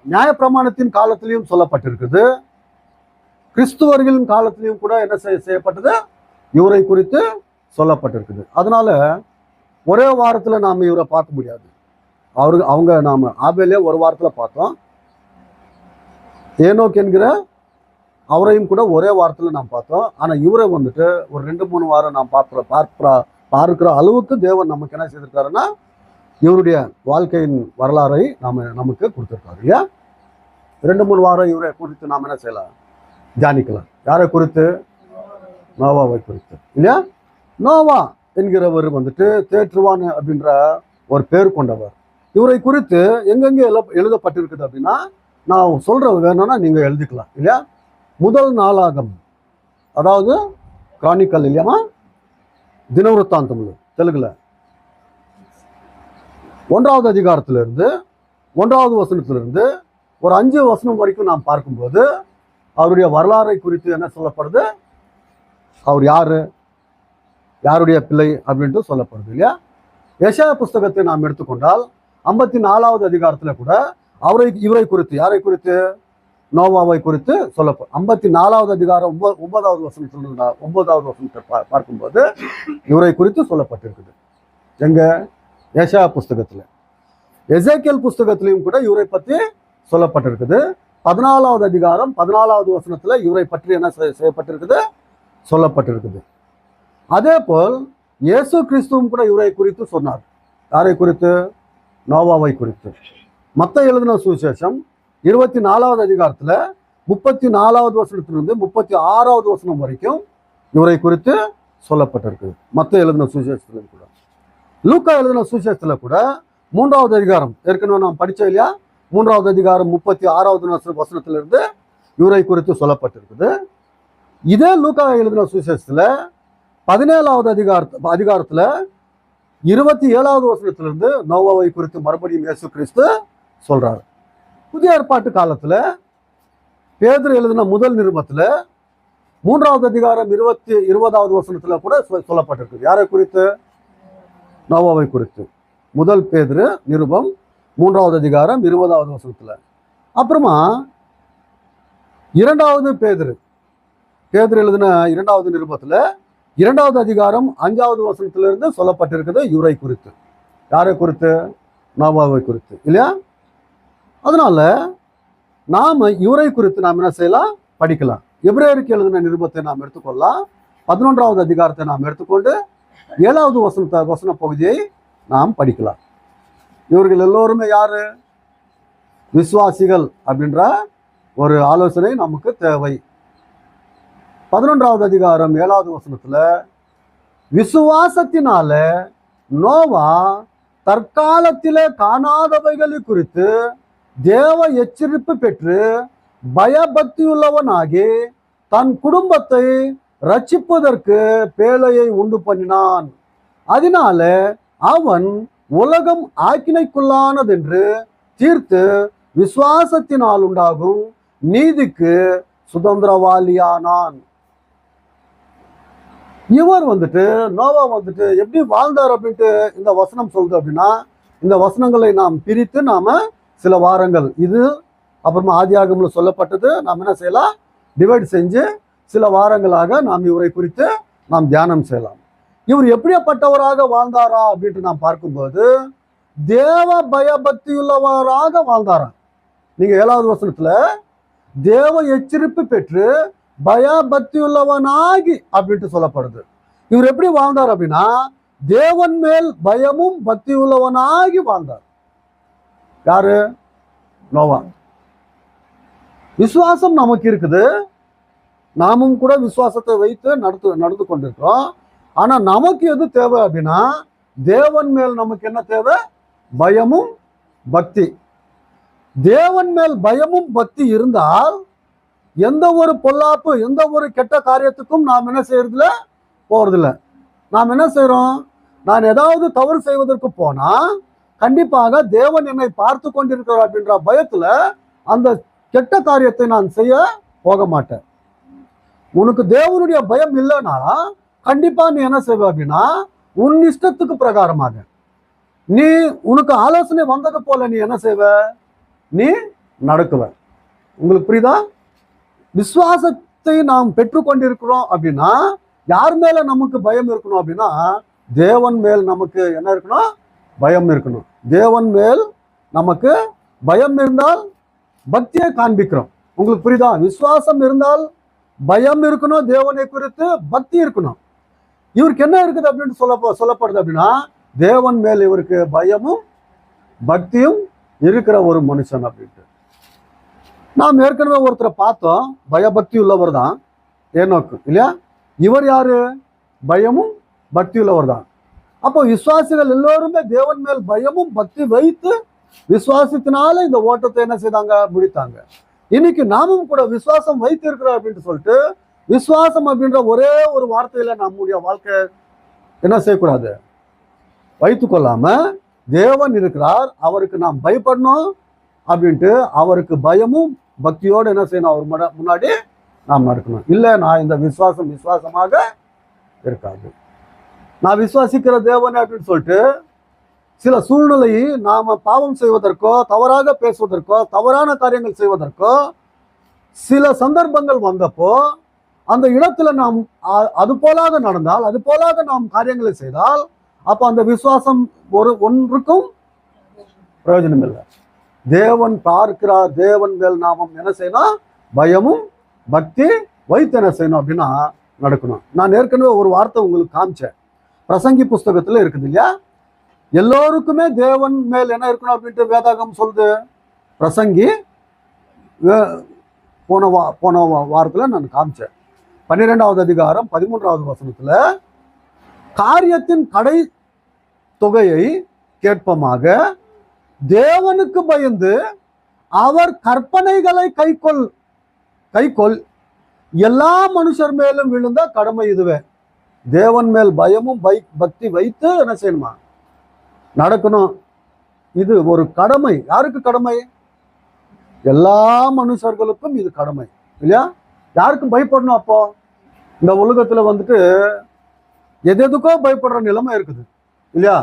நியாயப்பிரமாணத்தின் காலத்திலையும் சொல்லப்பட்டிருக்குது. கிறிஸ்துவர்களின் காலத்திலையும் கூட என்ன செய்யப்பட்டது? இவரை குறித்து சொல்லப்பட்டிருக்குது. அதனால ஒரே வாரத்துல நாம இவரை பார்க்க முடியாது. அவங்க நாம ஆபேலே ஒரு வாரத்துல பார்த்தோம். ஏனோக் என்கிற அவரையும் கூட ஒரே வாரத்துல நாம் பார்த்தோம். ஆனா இவரை வந்துட்டு ஒரு 2-3 வாரம் நாம் பார்க்கிற அளவுக்கு தேவன் நமக்கு என்ன செய்திருக்காருன்னா இவருடைய வாழ்க்கையின் வரலாறை நமக்கு கொடுத்திருக்காரு இல்லையா. 2-3 வாரம் இவரை குறித்து நாம் என்ன செய்யலாம்? தியானிக்கலாம். யாரை குறித்து? நோவாவை குறித்து இல்லையா. நோவா என்கிறவர் வந்துட்டு தேற்றுவான் அப்படின்ற ஒரு பேர் கொண்டவர். இவரை குறித்து எங்கெங்கே எழுதப்பட்டிருக்குது அப்படின்னா நான் சொல்றது வேணும்னா நீங்க எழுதிக்கலாம் இல்லையா. முதல் நாளாகம், அதாவது கிரானிக்கல் இல்லையாமா, தினவருத்தாந்தம் தெலுங்குல 1வது அதிகாரத்திலிருந்து 1வது வசனத்திலிருந்து ஒரு 5 வசனம் வரைக்கும் நாம் பார்க்கும்போது அவருடைய வரலாறை குறித்து என்ன சொல்லப்படுது? அவர் யாரு, யாருடைய பிள்ளை அப்படின்ட்டு சொல்லப்படுது இல்லையா. எசாயா புஸ்தகத்தை நாம் எடுத்துக்கொண்டால் 54வது அதிகாரத்துல கூட இவரை குறித்து, யாரை குறித்து? நோவாவை குறித்து சொல்லப்படும். 54வது அதிகாரம் 9வது வசனத்தை பார்க்கும்போது இவரை குறித்து சொல்லப்பட்டிருக்குது. எங்க? எசாயா புஸ்தகத்துல. எசேக்கியேல் புஸ்தகத்திலையும் கூட இவரை பற்றி சொல்லப்பட்டிருக்குது. 14வது அதிகாரம் 14வது வசனத்துல இவரை பற்றி என்ன செய்யப்பட்டிருக்குது? சொல்லப்பட்டிருக்குது. அதே போல் இயேசு கிறிஸ்துவும் கூட இவரை குறித்து சொன்னார். யாரை குறித்து? நோவாவை குறித்து. மத்தேயு எழுதின சுவிசேஷம் 24வது அதிகாரத்துல 34வது வசனத்திலிருந்து 36வது வசனம் வரைக்கும் இவரை குறித்து சொல்லப்பட்டிருக்கு. மத்தேயு எழுதின சுவிசேஷத்துல கூட. லூக்கா எழுதின சுவிசேஷத்துல கூட 3வது அதிகாரம் ஏற்கனவே நாம் படிச்சோம் இல்லையா. 3வது அதிகாரம் 36வது வசனத்திலிருந்து இவரை குறித்து சொல்லப்பட்டிருக்குது. இதே லூக்கா எழுதின சுவிசேஷத்துல 17வது அதிகாரத்துல 27வது வசனத்திலிருந்து நோவாவை குறித்து மறுபடியும் இயேசு கிறிஸ்து சொல்றாரு. புதிய ஏற்பாட்டு காலத்துல பேதுரு எழுதின முதல் நிருபத்துல 3வது அதிகாரம் 20வது வசனத்துல கூட சொல்லப்பட்டிருக்கு. யாரை குறித்து? நோவாவை குறித்து. முதல் பேதுரு நிருபம் 3வது அதிகாரம் 20வது வசனத்துல. அப்புறமா 2வது பேதுரு எழுதின 2வது நிருபத்துல 2வது அதிகாரம் 5வது வசனத்திலிருந்து சொல்லப்பட்டிருக்குது இவரை குறித்து. யாரை குறித்து? நோவாவை குறித்து இல்லையா. அதனால நாம இவரை குறித்து நாம் என்ன செய்யலாம்? படிக்கலாம். எபிரேயருக்கு எழுதின நிருபத்தை நாம் எடுத்துக்கொள்ளலாம். 11வது அதிகாரத்தை நாம் எடுத்துக்கொண்டு 7வது வசன பகுதியை நாம் படிக்கலாம். இவர்கள் எல்லோருமே யாரு? விசுவாசிகள் அப்படின்ற ஒரு ஆலோசனை நமக்கு தேவை. 11வது அதிகாரம் 7வது வசனத்துல, விசுவாசத்தினால நோவா தற்காலத்திலே காணாதவைகளை குறித்து தேவ எச்சரிப்பு பெற்று பயபக்தியுள்ளவனாகி தன் குடும்பத்தை ரட்சிப்பதற்கு பேழையை உண்டு பண்ணினான். அதனால அவன் உலகம் ஆக்கினைக்குள்ளானதென்று தீர்த்து விசுவாசத்தினால் உண்டாகும் நீதிக்கு சுதந்திரவாளியானான். இவர் நோவா எப்படி வாழ்ந்தார் அப்படின்ட்டு இந்த வசனம் சொல்லுது அப்படின்னா, இந்த வசனங்களை நாம் பிரித்து நாம சில வாரங்கள், இது அப்புறமா ஆதியாகம்ல சொல்லப்பட்டது, நாம் என்ன செய்யலாம், டிவைட் செஞ்சு சில வாரங்களாக நாம் இவரை குறித்து நாம் தியானம் செய்யலாம். இவர் எப்படிப்பட்டவராக வாழ்ந்தாரா அப்படின்ட்டு நாம் பார்க்கும்போது தேவ பயபக்தியுள்ளவராக வாழ்ந்தாராம். நீங்க 7வது வசனத்துல தேவ எச்சரிப்பு பெற்று பயபக்தியுள்ளவனாகி அப்படின்ட்டு சொல்லப்படுது. இவர் எப்படி வாழ்ந்தார் அப்படின்னா, தேவன் மேல் பயமும் பக்தி உள்ளவனாகி வாழ்ந்தார். யாரு? நோவா. விசுவாசம் நமக்கு இருக்குது, நாமும் கூட விசுவாசத்தை வைத்து நடந்து கொண்டிருக்கிறோம். ஆனா நமக்கு எது தேவை அப்படின்னா, தேவன் மேல் நமக்கு என்ன தேவை? பயமும் பக்தி. தேவன் மேல் பயமும் பக்தி இருந்தால் எந்த ஒரு பொல்லாப்பு, எந்த ஒரு கெட்ட காரியத்துக்கும் நாம் என்ன செய்யறதில்ல, போறதில்ல. நாம் என்ன செய்யறோம்? நான் ஏதாவது தவறு செய்வதற்கு போனா கண்டிப்பாக தேவன் என்னை பார்த்து கொண்டிருக்கிறார் அப்படின்ற பயத்துல அந்த கெட்ட காரியத்தை நான் செய்ய போக மாட்டேன். உனக்கு தேவனுடைய பயம் இல்லைன்னா கண்டிப்பா நீ என்ன செய்வ அப்படின்னா, உன் இஷ்டத்துக்கு பிரகாரமாக நீ, உனக்கு ஆலோசனை வந்தது போல நீ என்ன செய்வ, நீ நடக்குவ. உங்களுக்கு புரியுதா? விசுவாசத்தை நாம் பெற்றுக்கொண்டிருக்கிறோம் அப்படின்னா யார் மேல நமக்கு பயம் இருக்கணும் அப்படின்னா, தேவன் மேல் நமக்கு என்ன இருக்கணும்? பயம் இருக்கணும். தேவன் மேல் நமக்கு பயம் இருந்தால் பக்தியை காண்பிக்கிறோம். உங்களுக்கு புரியுதா? விசுவாசம் இருந்தால் பயம் இருக்கணும், தேவனை குறித்து பக்தி இருக்கணும். இவருக்கு என்ன இருக்குது அப்படின்னு சொல்லப்படுது அப்படின்னா, தேவன் மேல் இவருக்கு பயமும் பக்தியும் இருக்கிற ஒரு மனுஷன் அப்படின்ட்டு. நாம் ஏற்கனவே ஒருத்தரை பார்த்தோம், பயபக்தி உள்ளவர் தான், ஏனோக்கு இல்லையா? இவர் யாரு? பயமும் பக்தி உள்ளவர் தான். அப்போ விசுவாசிகள் எல்லோருமே தேவன் மேல் பயமும் பக்தி வைத்து விசுவாசத்தினால இந்த ஓட்டத்தை என்ன செய்தாங்க? முடித்தாங்க. இன்னைக்கு நாமும் கூட விசுவாசம் வைத்து இருக்கிறோம் அப்படின்னு சொல்லிட்டு, விசுவாசம் அப்படின்ற ஒரே ஒரு வார்த்தையில நம்முடைய வாழ்க்கை என்ன செய்யக்கூடாது, வைத்து கொள்ளாம தேவன் இருக்கிறார், அவருக்கு நாம் பயப்படணும் அப்படின்ட்டு அவருக்கு பயமும் பக்தியோடு என்ன செய்யணும்? அவர் முன்னாடி நாம் நடக்கணும். இல்லை, நான் இந்த விசுவாசமாக இருக்காது, நான் விசுவாசிக்கிற தேவன் அப்படின்னு சொல்லிட்டு சில சூழ்நிலையை நாம பாவம் செய்வதற்கோ, தவறாக பேசுவதற்கோ, தவறான காரியங்கள் செய்வதற்கோ சில சந்தர்ப்பங்கள் வந்தப்போ அந்த இடத்துல நாம் அது போலாக நடந்தால், அது போலாக நாம் காரியங்களை செய்தால், அப்போ அந்த விசுவாசம் ஒன்றுக்கும் பிரயோஜனம் இல்லை. தேவன் பார்க்கிறார், தேவன் மேல் நாமம் என்ன செய்யணும்? பயமும் பக்தி வைத்து என்ன செய்யணும் அப்படின்னா நடக்கணும். நான் ஏற்கனவே ஒரு வார்த்தை உங்களுக்கு காமிச்சேன், பிரசங்கி புஸ்தகத்துல இருக்குது இல்லையா? எல்லோருக்குமே தேவன் மேல் என்ன இருக்கணும் அப்படின்ட்டு வேதாகம் சொல்லுது. பிரசங்கி போன வாரத்துல நான் காமிச்சேன். 12வது அதிகாரம் 13வது வசனத்துல, காரியத்தின் கடை தொகையை கேட்பமாக தேவனுக்கு பயந்து அவர் கற்பனைகளை கைக்கொள் எல்லா மனுஷர் மேலும் விழுந்த கடமை இதுவே. தேவன் மேல் பயமும் பக்தி வைத்து என்ன செய்யணுமா? நடக்கணும். இது ஒரு கடமை. யாருக்கு கடமை? எல்லா மனுஷர்களுக்கும் இது கடமை இல்லையா? யாருக்கும் பயப்படணும்? அப்போ இந்த உலகத்துல எதுக்கோ பயப்படுற நிலைமை இருக்குது இல்லையா?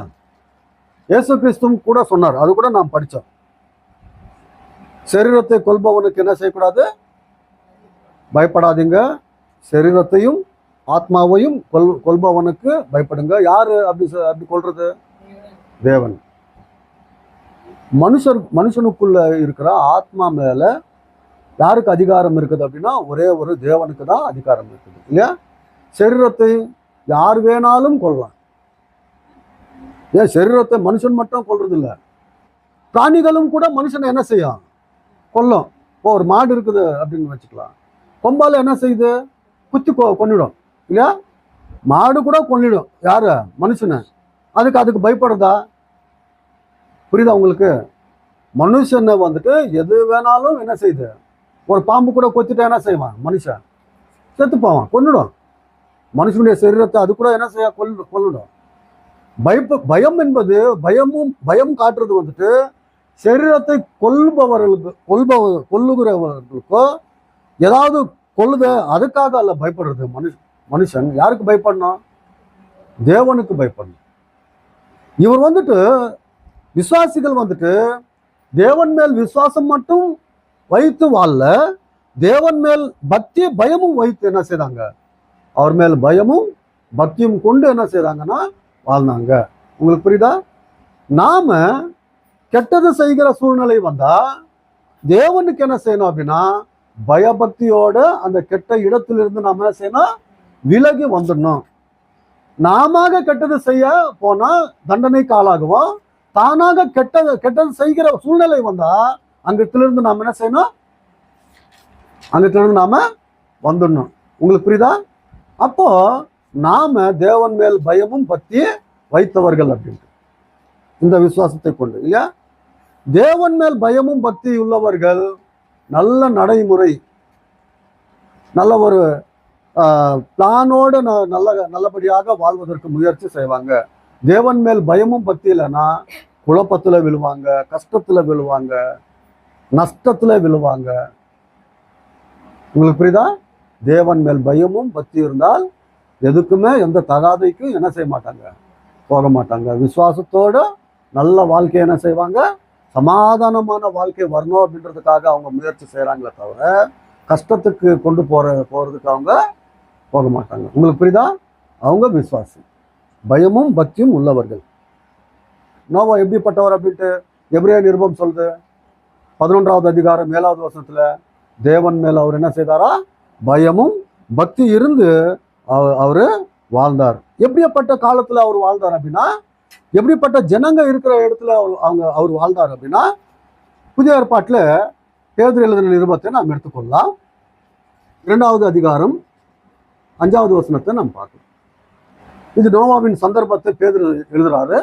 இயேசு கிறிஸ்துவும் கூட சொன்னார், அது கூட நாம் படித்தோம். சரீரத்தை கொல்பவனுக்கு என்ன செய்யக்கூடாது? பயப்படாதீங்க. சரீரத்தையும் ஆத்மாவையும் கொல்பவனுக்கு பயப்படுங்க. யாரு அப்படி கொல்றது? தேவன். மனுஷனுக்குள்ள இருக்கிற ஆத்மா மேல யாருக்கு அதிகாரம் இருக்குது அப்படின்னா ஒரே ஒரு தேவனுக்கு தான் அதிகாரம் இருக்குது இல்லையா? சரீரத்தை யார் வேணாலும் கொள்ளலாம். ஏன் சரீரத்தை மனுஷன் மட்டும் கொல்றது இல்லை, பிராணிகளும் கூட மனுஷனை என்ன செய்யும்? கொல்லும். இப்போ ஒரு மாடு இருக்குது அப்படின்னு வச்சுக்கலாம், கொம்பால என்ன செய்யுது? குத்தி கொன்னிடும் இல்லையா? மாடு கூட கொன்னிடும் யாரு? மனுஷனை. அதுக்கு பயப்படுறதா? புரியுதா உங்களுக்கு? மனுஷனை வந்துட்டு எது வேணாலும் என்ன செய்யுது? ஒரு பாம்பு கூட கொத்திட்டா என்ன செய்வான்? மனுஷன் செத்து போவான், கொன்னிடும். மனுஷனுடைய சரீரத்தை அது கூட என்ன செய்ய? கொல்லிடும். பயம் என்பது பயம் காட்டுறது வந்துட்டு சரீரத்தை கொல்லுகிறவர்களுக்கோ ஏதாவது கொல்லுத அதுக்காக அல்ல பயப்படுறது. மனுஷன் யாருக்கு பயப்படணும்? தேவனுக்கு பயப்படணும். இவர் வந்துட்டு விசுவாசிகள் வந்துட்டு தேவன் மேல் விசுவாசம் மட்டும் வைத்து வாழல, தேவன் மேல் பக்தி பயமும் வைத்து என்ன செய்றாங்க? அவர் மேல் பயமும் பக்தியும் கொண்டு என்ன செய்றாங்கன்னா வாழ்ந்தாங்க. உங்களுக்கு புரியுதா? நாம கெட்டது செய்கிற சூழ்நிலை வந்தா தேவனுக்கு என்ன செய்யணும் அப்படின்னா பயபக்தியோட அந்த கெட்ட இடத்திலிருந்து நாம என்ன செய்யணும்? விலகி வந்துடணும். நாம கெட்டது செய்ய போனா தண்டனைக்கு ஆளாகுவோம். தானாக கெட்டது செய்கிற சூழ்நிலை வந்தா அங்கத்திலிருந்து நாம என்ன செய்யணும்? அங்கத்திலிருந்து நாம வந்துடணும். உங்களுக்கு புரியுதா? அப்போ நாம தேவன் மேல் பயமும் பக்தி வைத்தவர்கள் அப்படின்ட்டு இந்த விசுவாசத்தை கொண்டு இல்லையா? தேவன் மேல் பயமும் பக்தி உள்ளவர்கள் நல்ல நடைமுறை, நல்ல ஒரு பிளானோட நல்லபடியாக வாழ்வதற்கு முயற்சி செய்வாங்க. தேவன் மேல் பயமும் பக்தி இல்லைன்னா குழப்பத்துல விழுவாங்க, கஷ்டத்துல விழுவாங்க, நஷ்டத்துல விழுவாங்க. உங்களுக்கு புரியுதா? தேவன் மேல் பயமும் பக்தி இருந்தால் எதுக்குமே எந்த தகாதைக்கும் என்ன செய்ய மாட்டாங்க? போக மாட்டாங்க. விசுவாசத்தோட நல்ல வாழ்க்கையை என்ன செய்வாங்க? சமாதானமான வாழ்க்கை வரணும் அப்படின்றதுக்காக அவங்க முயற்சி செய்கிறாங்களே தவிர கஷ்டத்துக்கு கொண்டு போகிறதுக்கு அவங்க போக மாட்டாங்க. உங்களுக்கு புரியுதா? அவங்க விசுவாசி, பயமும் பக்தியும் உள்ளவர்கள். நோவா எப்படிப்பட்டவர் அப்படின்ட்டு எபிரேய நிருபம் சொல்லுது. 11வது அதிகாரம் 7வது வசனத்துல தேவன் மேல அவர் என்ன செய்தாரா? பயமும் பக்தி இருந்து அவரு வாழ்ந்தார். எப்படிப்பட்ட காலத்துல அவர் வாழ்ந்தார் அப்படின்னா, எப்படிப்பட்ட ஜனங்க இருக்கிற இடத்துல அவர் வாழ்ந்தார் அப்படின்னா, புதிய ஏற்பாட்டில் பேதுரு எழுதின நிருபத்தை நாம் எடுத்துக்கொள்ளலாம். 2வது அதிகாரம் 5வது வசனத்தை நாம் பார்க்கலாம். இது நோவாவின் சந்தர்ப்பத்தை பேதுரு எழுதுறாரு.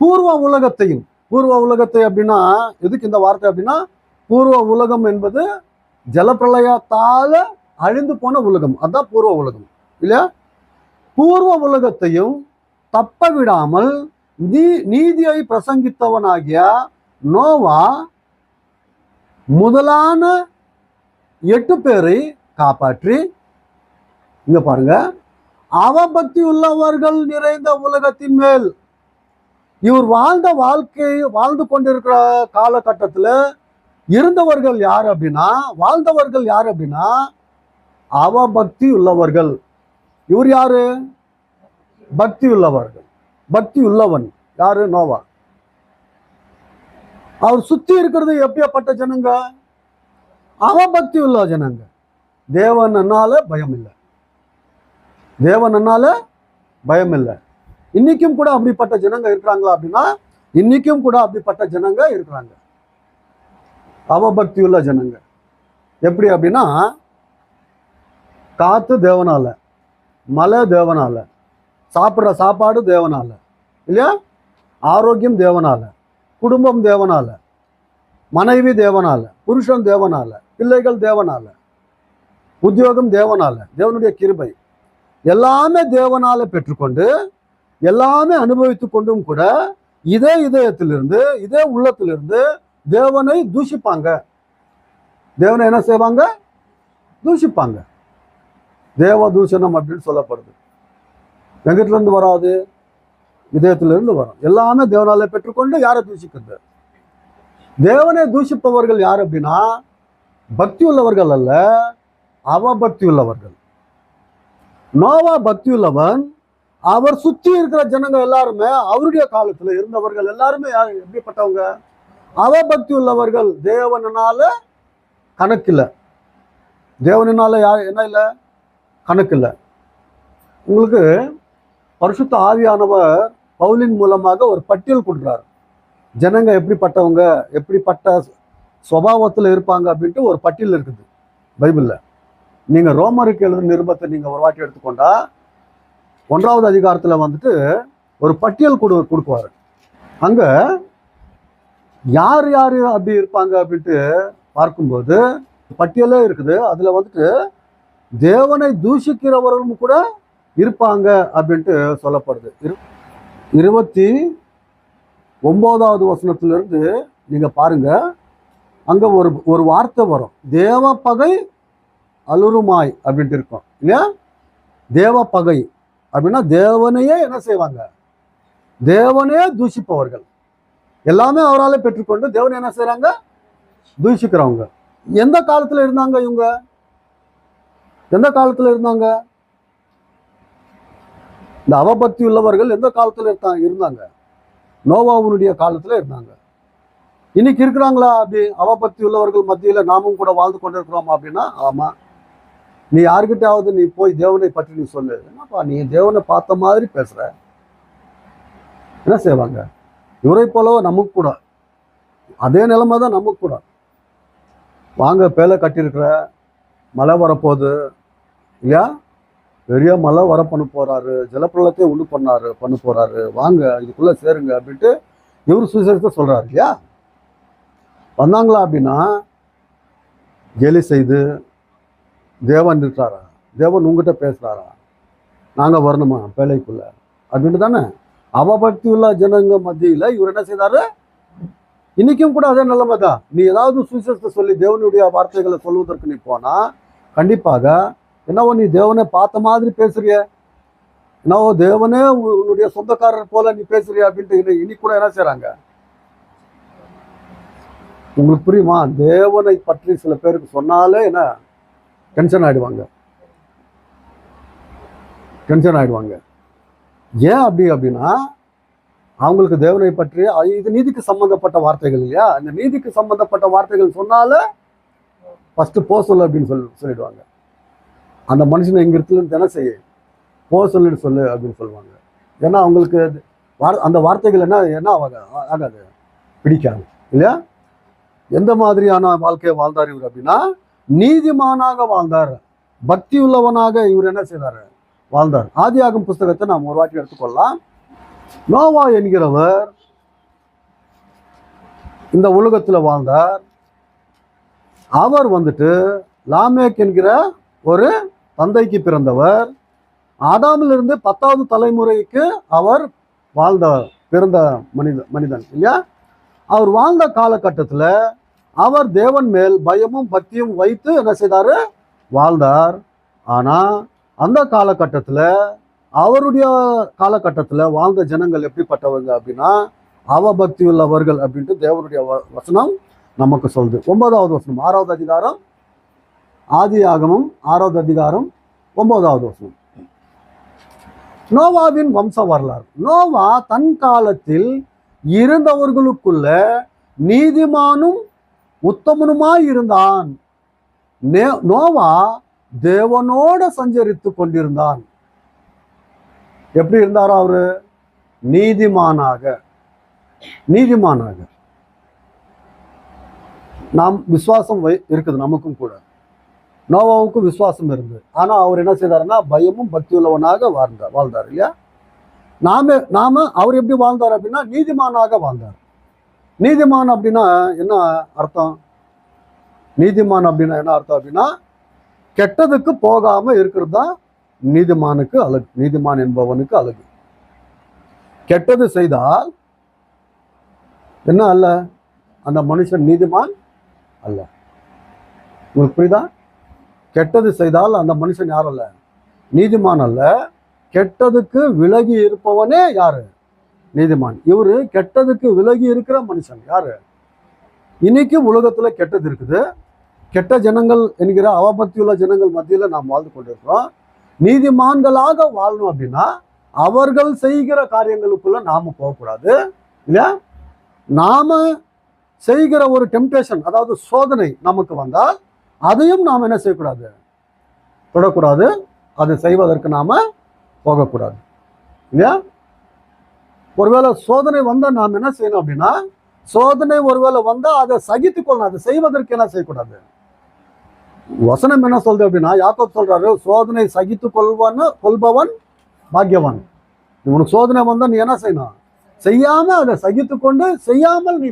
பூர்வ உலகத்தை அப்படின்னா எதுக்கு இந்த வார்த்தை அப்படின்னா, பூர்வ உலகம் என்பது ஜலப்பிரளயத்தால அழிந்து போன உலகம், அதான் பூர்வ உலகம் இல்லையா? பூர்வ உலகத்தையும் தப்ப விடாமல் நீதியை பிரசங்கித்தவனாகிய நோவா முதலான 8 பேரை காப்பாற்றி, இங்க பாருங்க, அவபக்தி உள்ளவர்கள் நிறைந்த உலகத்தின் மேல் இவர் வாழ்ந்து கொண்டிருக்கிற காலகட்டத்தில் இருந்தவர்கள் யார் அப்படின்னா, வாழ்ந்தவர்கள் யார் அப்படின்னா அவபக்தி உள்ளவர்கள். இவர் யாரு? பக்தி உள்ளவர்கள். பக்தி உள்ளவன் யாரு? நோவா. அவர் சுத்தி இருக்கிறது எப்படியாப்பட்ட ஜனங்க? அவபக்தி உள்ள ஜனங்க. தேவனால பயம் இல்லை, தேவனால பயம் இல்லை. இன்னைக்கும் கூட அப்படிப்பட்ட ஜனங்க இருக்கிறாங்களா அப்படின்னா, இன்னைக்கும் கூட அப்படிப்பட்ட ஜனங்க இருக்கிறாங்க, அவபக்தி உள்ள ஜனங்க. எப்படி அப்படின்னா, காத்து தேவனால, மழை தேவனால, சாப்பிட்ற சாப்பாடு தேவனால இல்லையா, ஆரோக்கியம் தேவனால, குடும்பம் தேவனால, மனைவி தேவனால, புருஷன் தேவனால, பிள்ளைகள் தேவனால, உத்தியோகம் தேவனால, தேவனுடைய கிருபை எல்லாமே தேவனால பெற்றுக்கொண்டு எல்லாமே அனுபவித்து கொண்டும் கூட இதே இதயத்திலிருந்து இதே உள்ளத்திலிருந்து தேவனை தூஷிப்பாங்க. தேவனை என்ன செய்வாங்க? தூஷிப்பாங்க. தேவ தூஷணம் அப்படின்னு சொல்லப்படுது. எங்கிட்டிலிருந்து வராது? இதயத்திலிருந்து வரும். எல்லாமே தேவனால பெற்றுக்கொண்டு யாரை தூஷிக்கிறது? தேவனை தூஷிப்பவர்கள் யார் அப்படின்னா, பக்தி உள்ளவர்கள் அல்ல, அவபக்தி உள்ளவர்கள். நோவா பக்தி உள்ளவன். அவர் சுற்றி இருக்கிற ஜனங்க எல்லாருமே, அவருடைய காலத்துல இருந்தவர்கள் எல்லாருமே எப்படிப்பட்டவங்க? அவபக்தி உள்ளவர்கள், தேவனால கணக்கு இல்லை. தேவனால என்ன இல்லை? கணக்கு இல்லை. உங்களுக்கு பரிசுத்த ஆவியானவர் பவுலின் மூலமாக ஒரு பட்டியல் கொடுக்குறாரு. ஜனங்க எப்படிப்பட்டவங்க, எப்படிப்பட்ட சுபாவத்தில் இருப்பாங்க அப்படின்ட்டு ஒரு பட்டியல் இருக்குது பைபிளில். நீங்கள் ரோமருக்கு எழுதுன நிருபத்தை நீங்கள் ஒரு வாட்டி எடுத்துக்கொண்டா 1வது அதிகாரத்தில் வந்துட்டு ஒரு பட்டியல் கொடுக்குவார். அங்கே யார் யார் அப்படி இருப்பாங்க அப்படின்ட்டு பார்க்கும்போது பட்டியலே இருக்குது. அதில் வந்துட்டு தேவனை தூஷிக்கிறவர்களும் கூட இருப்பாங்க அப்படின்ட்டு சொல்லப்படுது. 29வது வசனத்திலிருந்து நீங்க பாருங்க, அங்க ஒரு வார்த்தை வரும், தேவ பகை அலுருமாய் அப்படின்ட்டு இருக்கும் இல்லையா? தேவ பகை அப்படின்னா தேவனையே என்ன செய்வாங்க? தேவனையே தூஷிப்பவர்கள். எல்லாமே அவரால் பெற்றுக்கொண்டு தேவனை என்ன செய்யறாங்க? தூஷிக்கிறவங்க. எந்த காலத்துல இருந்தாங்க இவங்க? எந்த காலத்துல இருந்தாங்க? இந்த அவபக்தி உள்ளவர்கள் எந்த காலத்துல இருந்தாங்க? நோவாவுடைய காலத்துல இருந்தாங்க. இன்னைக்கு இருக்கிறாங்களா அப்படி அவபக்தி உள்ளவர்கள் மத்தியில நாமும் கூட வாழ்ந்து கொண்டிருக்கிறோமா அப்படின்னா ஆமா. நீ யாருக்கிட்டாவது நீ போய் தேவனை பற்றி நீ சொல்லு, என்னப்பா நீ தேவனை பார்த்த மாதிரி பேசுற, என்ன செய்வாங்க? இவரை போலவோ நமக்கு கூட அதே நிலைமை தான் நமக்கு கூட. வாங்க பேலை கட்டியிருக்கிற, மழை வரப்போகுது இல்லையா? பெரிய மழை வர பண்ண போறாரு, ஜலப்பிரளத்தை உண்டு பண்ண போறாரு, வாங்க இதுக்குள்ள சேருங்க அப்படின்ட்டு இவர் சுவிசேஷத்தை சொல்றாரு இல்லையா? வந்தாங்களா அப்படின்னா கேலி செய்து தேவன் இருக்கிறாரா, தேவன் உங்ககிட்ட பேசுறாரா, நாங்க வரணுமா பேழைக்குள்ள அப்படின்ட்டு தானே அவபக்தி உள்ள ஜனங்க மத்தியில இவர் என்ன செய்தாரு? இன்னைக்கும் கூட அதே நிலைமை தான். நீ ஏதாவது சுவிசேஷத்தை சொல்லி தேவனுடைய வார்த்தைகளை சொல்வதற்கு நீ போனா கண்டிப்பாக என்னவோ நீ தேவனை பார்த்த மாதிரி பேசுறிய, என்னவோ தேவனே உன்னுடைய சொந்தக்காரர் போல நீ பேசுறிய அப்படின்ட்டு இன்னைக்கு கூட என்ன செய்யறாங்க? உங்களுக்கு புரியுமா? தேவனை பற்றி சில பேருக்கு சொன்னாலே என்ன டென்ஷன் ஆயிடுவாங்க. ஏன் அப்படின்னா அவங்களுக்கு தேவனை பற்றி இது நீதிக்கு சம்பந்தப்பட்ட வார்த்தைகள் இல்லையா? இந்த நீதிக்கு சம்பந்தப்பட்ட வார்த்தைகள் சொன்னால ஃபர்ஸ்ட் போ சொல்லு அப்படின்னு சொல்லிடுவாங்க. அந்த மனுஷனை எங்க இடத்துல என்ன செய்ய போ சொல்லு அப்படின்னு சொல்லுவாங்க. ஏன்னா அவங்களுக்கு அந்த வார்த்தைகள் என்ன ஆகாது, பிடிக்காது இல்லையா? எந்த மாதிரியான வாழ்க்கையை வாழ்ந்தார் இவர் அப்படின்னா நீதிமானாக வாழ்ந்தார், பக்தி உள்ளவனாக இவர் என்ன செய்தார்? வாழ்ந்தார். ஆதியாகமம் புஸ்தகத்தை நாம் ஒரு வாட்டி எடுத்துக்கொள்ளலாம். நோவா என்கிறவர் இந்த உலகத்துல வாழ்ந்தார். அவர் வந்துட்டு லாமேக் என்கிற ஒரு தந்தைக்கு பிறந்தவர். ஆதாமிலிருந்து 10வது தலைமுறைக்கு அவர் பிறந்த மனிதன் இல்லையா? அவர் வாழ்ந்த காலகட்டத்தில் அவர் தேவன் மேல் பயமும் பக்தியும் வைத்து என்ன செய்தாரு? வாழ்ந்தார். ஆனா அந்த காலகட்டத்தில் அவருடைய காலகட்டத்தில் வாழ்ந்த ஜனங்கள் எப்படிப்பட்டவங்க அப்படின்னா அவபக்தி உள்ளவர்கள் அப்படின்ட்டு தேவனுடைய வசனம் நமக்கு சொல்லுது. 9வது வசனம் 6வது அதிகாரம், ஆதியாகமம் 6வது அதிகாரம் 9வது வசனம். நோவாவின் வம்ச வரலாறு. நோவா தன் காலத்தில் இருந்தவர்களுக்குள்ள நீதிமானும் உத்தமனுமாய் இருந்தான். நோவா தேவனோட சஞ்சரித்து கொண்டிருந்தான். எப்படி இருந்தாரோ அவரு? நீதிமானாக. நாம் விசுவாசம் இருக்குது நமக்கும் கூட. நோவாவுக்கும் விசுவாசம் இருந்து, ஆனா அவர் என்ன செய்தாருன்னா பயமும் பக்தி உள்ளவனாக வாழ்ந்தார் இல்லையா? நாம அவர் எப்படி வாழ்ந்தார் அப்படின்னா நீதிமானாக வாழ்ந்தார். நீதிமான் அப்படின்னா என்ன அர்த்தம்? நீதிமான் அப்படின்னா என்ன அர்த்தம் அப்படின்னா கெட்டதுக்கு போகாம இருக்கிறது தான் நீதிமானுக்கு அழகு. நீதிமான் என்பவனுக்கு அழகு. கெட்டது செய்தால் என்ன அல்ல, அந்த மனுஷன் நீதிமான் அல்ல. உங்களுக்கு புரியுதா? கெட்டது செய்தால் அந்த மனுஷன் யார் அல்ல? நீதிமான் அல்ல. கெட்டதுக்கு விலகி இருப்பவனே யாரு? நீதிமான். இவரு கெட்டதுக்கு விலகி இருக்கிற மனுஷன் யாரு? இன்னைக்கு உலகத்துல கெட்டது இருக்குது. கெட்ட ஜனங்கள் என்கிற அவபக்தியுள்ள ஜனங்கள் மத்தியில நாம் வாழ்ந்து கொண்டிருக்கிறோம். நீதிமான்களாக வாழணும் அப்படின்னா அவர்கள் செய்கிற காரியங்களுக்குள்ள நாம போகக்கூடாது இல்லையா? நாம செய்கிற ஒரு டெம்டேஷன், அதாவது சோதனை நமக்கு வந்தால் அதையும் நாம் என்ன செய்யக்கூடாது, தொடக்கூடாது. அதை செய்வதற்கு நாம போகக்கூடாது இல்லையா? ஒருவேளை சோதனை வந்தா நாம் என்ன செய்யணும் அப்படின்னா, சோதனை ஒருவேளை வந்தா அதை சகித்துக் கொள்ளணும். அதை செய்வதற்கு என்ன செய்யக்கூடாது. வசனம் என்ன சொல்றது அப்படின்னா, யாக்கோபு சொல்றாரு, சோதனை சகித்து கொள்பவன் பாக்கியவான். உனக்கு சோதனை வந்தா நீ என்ன செய்யணும், செய்யாம அதை சகித்து கொண்டு செய்யாமல் நீ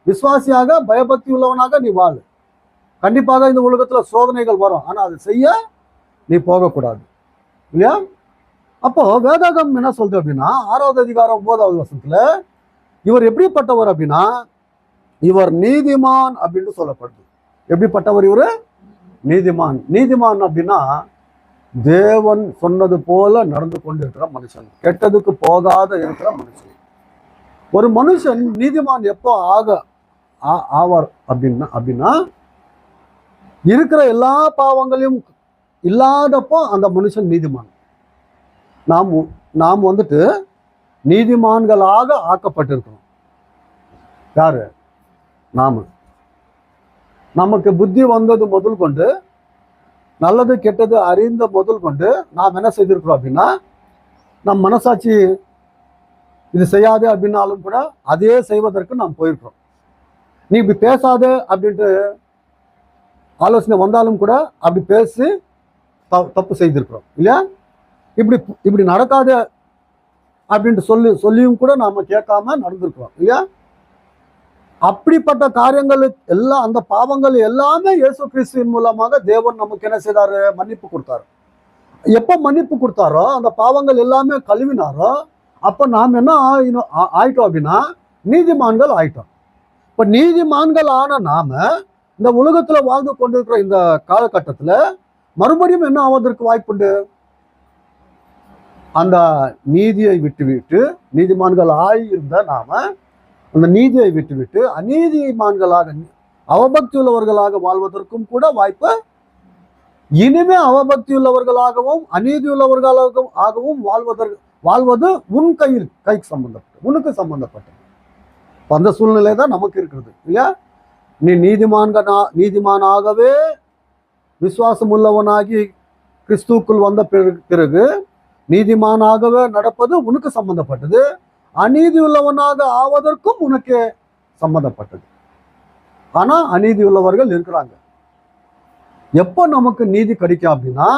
விசுவாசியாக பயபக்தி உள்ளவனாக நீ வாழு. கண்டிப்பாக இந்த உலகத்துல சோதனைகள் வரும், ஆனா அதை செய்ய நீ போகக்கூடாது இல்லையா? அப்போ வேதாகம் என்ன சொல்றது அப்படின்னா, 6வது அதிகாரம் 9வது வசனத்துல இவர் எப்படிப்பட்டவர் அப்படின்னா, இவர் நீதிமான் அப்படின்னு சொல்லப்படுது. எப்படிப்பட்டவர் இவரு? நீதிமான். நீதிமான் அப்படின்னா தேவன் சொன்னது போல நடந்து கொண்டு இருக்கிற மனுஷன், கெட்டதுக்கு போகாத இருக்கிற மனுஷன். ஒரு மனுஷன் நீதிமான் எப்போ ஆவார் அப்படின்னா இருக்கிற எல்லா பாவங்களையும் இல்லாதப்போ அந்த மனுஷன் நீதிமான். நாம் வந்துட்டு நீதிமான்களாக ஆக்கப்பட்டிருக்கிறோம். யாரு? நமக்கு புத்தி வந்தது முதல் கொண்டு, நல்லது கெட்டது அறிந்த முதல் கொண்டு நாம் என்ன செய்திருக்கிறோம் அப்படின்னா, நம் மனசாட்சி இது செய்யாதே அப்படின்னாலும் கூட அதே செய்வதற்கு நாம் போயிருக்கிறோம். நீ இப்படி பேசாத அப்படின்ட்டு ஆலோசனை வந்தாலும் கூட அப்படி பேசி தப்பு செய்திருக்கிறோம் இல்லையா? இப்படி நடக்காத அப்படின்ட்டு சொல்லியும் கூட நாம கேட்காம நடந்திருக்கிறோம் இல்லையா? அப்படிப்பட்ட காரியங்கள் எல்லாம், அந்த பாவங்கள் எல்லாமே இயேசு கிறிஸ்துவின் மூலமாக தேவன் நமக்கு என்ன செய்தாரு, மன்னிப்பு கொடுத்தாரு. எப்போ மன்னிப்பு கொடுத்தாரோ, அந்த பாவங்கள் எல்லாமே கழுவினாரோ, அப்ப நாம் என்ன ஆயிட்டோம் அப்படின்னா நீதிமான்கள் ஆயிட்டோம். இப்ப நீதிமான்கள் ஆன நாம இந்த உலகத்துல வாழ்ந்து கொண்டிருக்கிற இந்த காலகட்டத்துல மறுபடியும் என்ன ஆவதற்கு வாய்ப்புண்டு? அந்த நீதியை விட்டுவிட்டு, நீதிமான்கள் ஆயிருந்த நாம அந்த நீதியை விட்டுவிட்டு அநீதிமான்களாக, அவபக்தி உள்ளவர்களாக வாழ்வதற்கும் கூட வாய்ப்பு. இனிமே அவபக்தி உள்ளவர்களாகவும் அநீதி உள்ளவர்களாகவும் வாழ்வது உன் கைக்கு சம்பந்தப்பட்டது, உனக்கு சம்பந்தப்பட்டது. அந்த சூழ்நிலை தான் நமக்கு இருக்கிறது இல்லையா? நீ நீதிமானாகவே விசுவாசம் உள்ளவனாகி கிறிஸ்துவுக்குள் வந்த பிறகு நீதிமானாகவே நடப்பது உனக்கு சம்பந்தப்பட்டது. அநீதி உள்ளவனாக ஆவதற்கும் உனக்கு சம்பந்தப்பட்டது. ஆனா அநீதி உள்ளவர்கள் இருக்கிறாங்க. எப்போ நமக்கு நீதி கிடைக்கும் அப்படின்னா,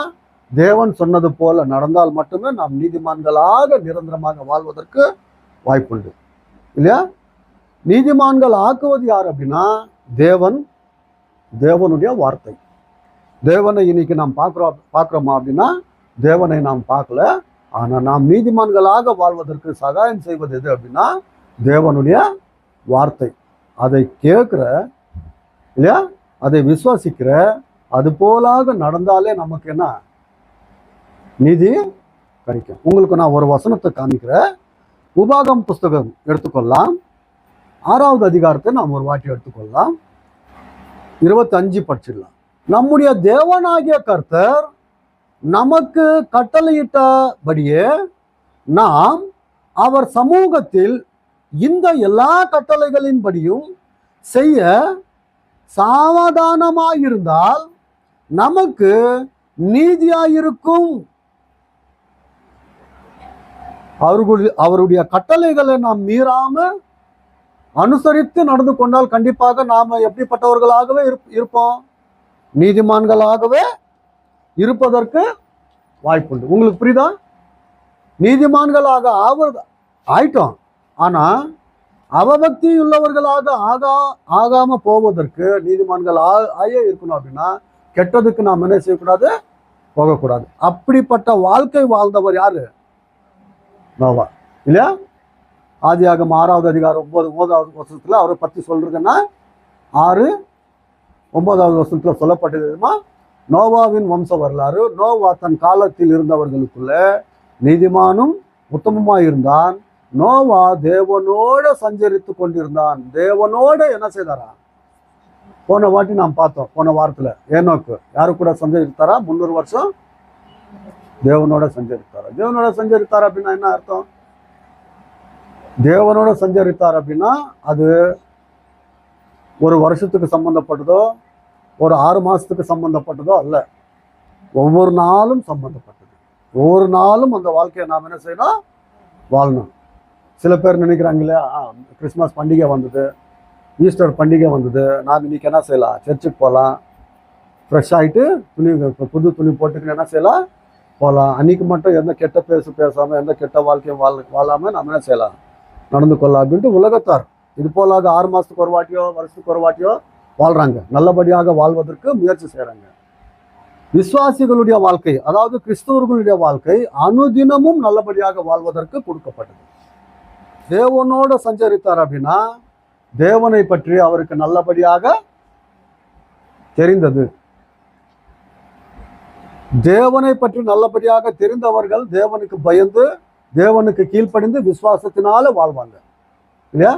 தேவன் சொன்னது போல நடந்தால் மட்டுமே நாம் நீதிமான்களாக நிரந்தரமாக வாழ்வதற்கு வாய்ப்புண்டு இல்லையா? நீதிமான்கள் ஆக்குவது யார் அப்படின்னா தேவனுடைய வார்த்தை. தேவனை இன்னைக்கு நாம் பார்க்கிறோமா அப்படின்னா தேவனை நாம் பார்க்கல. ஆனா நாம் நீதிமான்களாக வாழ்வதற்கு சகாயம் செய்வது எது அப்படின்னா தேவனுடைய வார்த்தை. அதை கேட்கிற இல்லையா, அதை விசுவாசிக்கிற, அது போலாக நடந்தாலே நமக்கு என்ன நீதி கிடைக்கும். உங்களுக்கு நான் ஒரு வசனத்தை காமிக்கிறேன். உபாகம் புஸ்தகம் எடுத்துக்கொள்ளலாம், 6வது அதிகாரத்தை நாம் ஒரு வாட்டி எடுத்துக்கொள்ளலாம். 25 படிச்சிடலாம். நம்முடைய தேவனாகிய கர்த்தர் நமக்கு கட்டளையிட்டபடியே நாம் அவர் சமூகத்தில் இந்த எல்லா கட்டளைகளின்படியும் செய்ய சாவதானமாயிருந்தால் நமக்கு நீதியாயிருக்கும். அவருடைய கட்டளைகளை நாம் மீறாம அனுசரித்து நடந்து கொண்டால் கண்டிப்பாக நாம எப்படிப்பட்டவர்களாகவே இருப்போம், நீதிமான்களாகவே இருப்பதற்கு வாய்ப்புண்டு. உங்களுக்கு புரியுதா? நீதிமான்களாக ஆயிட்டோம். ஆனா அவபக்தி உள்ளவர்களாக ஆகாம போவதற்கு நீதிமான்கள் ஆயே இருக்கணும் அப்படின்னா கெட்டதுக்கு நாம் என்ன செய்யக்கூடாது, போகக்கூடாது. அப்படிப்பட்ட வாழ்க்கை வாழ்ந்தவர் யாரு? நோவா இல்லையா? ஆதியாகமம் 6வது அதிகாரம் 9வது வசனத்துல அவரை பத்தி சொல்றதுன்னா 6:9 வசனத்துல சொல்லப்பட்டதுமா நோவாவின் வம்ச வரலாறு. நோவா தன் காலத்தில் இருந்தவர்களுக்குள்ள நீதிமானும் உத்தமமாய் இருந்தான். நோவா தேவனோட சஞ்சரித்து கொண்டிருந்தான். தேவனோட என்ன செய்தாரா? போன வாட்டி நாம் பார்த்தோம், போன வாரத்துல ஏனோக்கு யாரு கூட சஞ்சரித்தாரா? 300 வருஷம் தேவனோட சஞ்சரித்தாரா. தேவனோட சஞ்சரித்தார் அப்படின்னா என்ன அர்த்தம்? தேவனோட சஞ்சரித்தார் அப்படின்னா அது ஒரு வருஷத்துக்கு சம்பந்தப்பட்டதோ ஒரு 6 மாதத்துக்கு சம்மந்தப்பட்டதோ அல்ல, ஒவ்வொரு நாளும் சம்மந்தப்பட்டது. ஒவ்வொரு நாளும் அந்த வாழ்க்கையை நாம் என்ன செய்யணும், வாழணும். சில பேர் நினைக்கிறாங்க இல்லையா, கிறிஸ்மஸ் பண்டிகை வந்தது, ஈஸ்டர் பண்டிகை வந்தது, நாம் இன்னைக்கு என்ன செய்யலாம், சர்ச்சுக்கு போகலாம், ஃப்ரெஷ் ஆகிட்டு புது துணி போட்டுக்கின்னு என்ன செய்யலாம், போகலாம். அன்றைக்கி மட்டும் எந்த கெட்ட பேசாமல் எந்த கெட்ட வாழ்க்கையும் வாழாமல் நம்ம என்ன செய்யலாம், நடந்து கொள்ளலாம் அப்படின்ட்டு உலகத்தார் இது போலாக 6 மாதத்துக்கு ஒரு வாட்டியோ வருஷத்துக்கு ஒரு வாட்டியோ வாழ்கிறாங்க. நல்லபடியாக வாழ்வதற்கு முயற்சி செய்கிறாங்க. விசுவாசிகளுடைய வாழ்க்கை, அதாவது கிறிஸ்தவர்களுடைய வாழ்க்கை அனுதினமும் நல்லபடியாக வாழ்வதற்கு கொடுக்கப்பட்டது. தேவனோடு சஞ்சரித்தார் அப்படின்னா தேவனை பற்றி அவருக்கு நல்லபடியாக தெரிந்தது. தேவனை பற்றி நல்லபடியாக தெரிந்தவர்கள் தேவனுக்கு பயந்து தேவனுக்கு கீழ்ப்படிந்து விசுவாசத்தினால வாழ்வாங்க இல்லையா.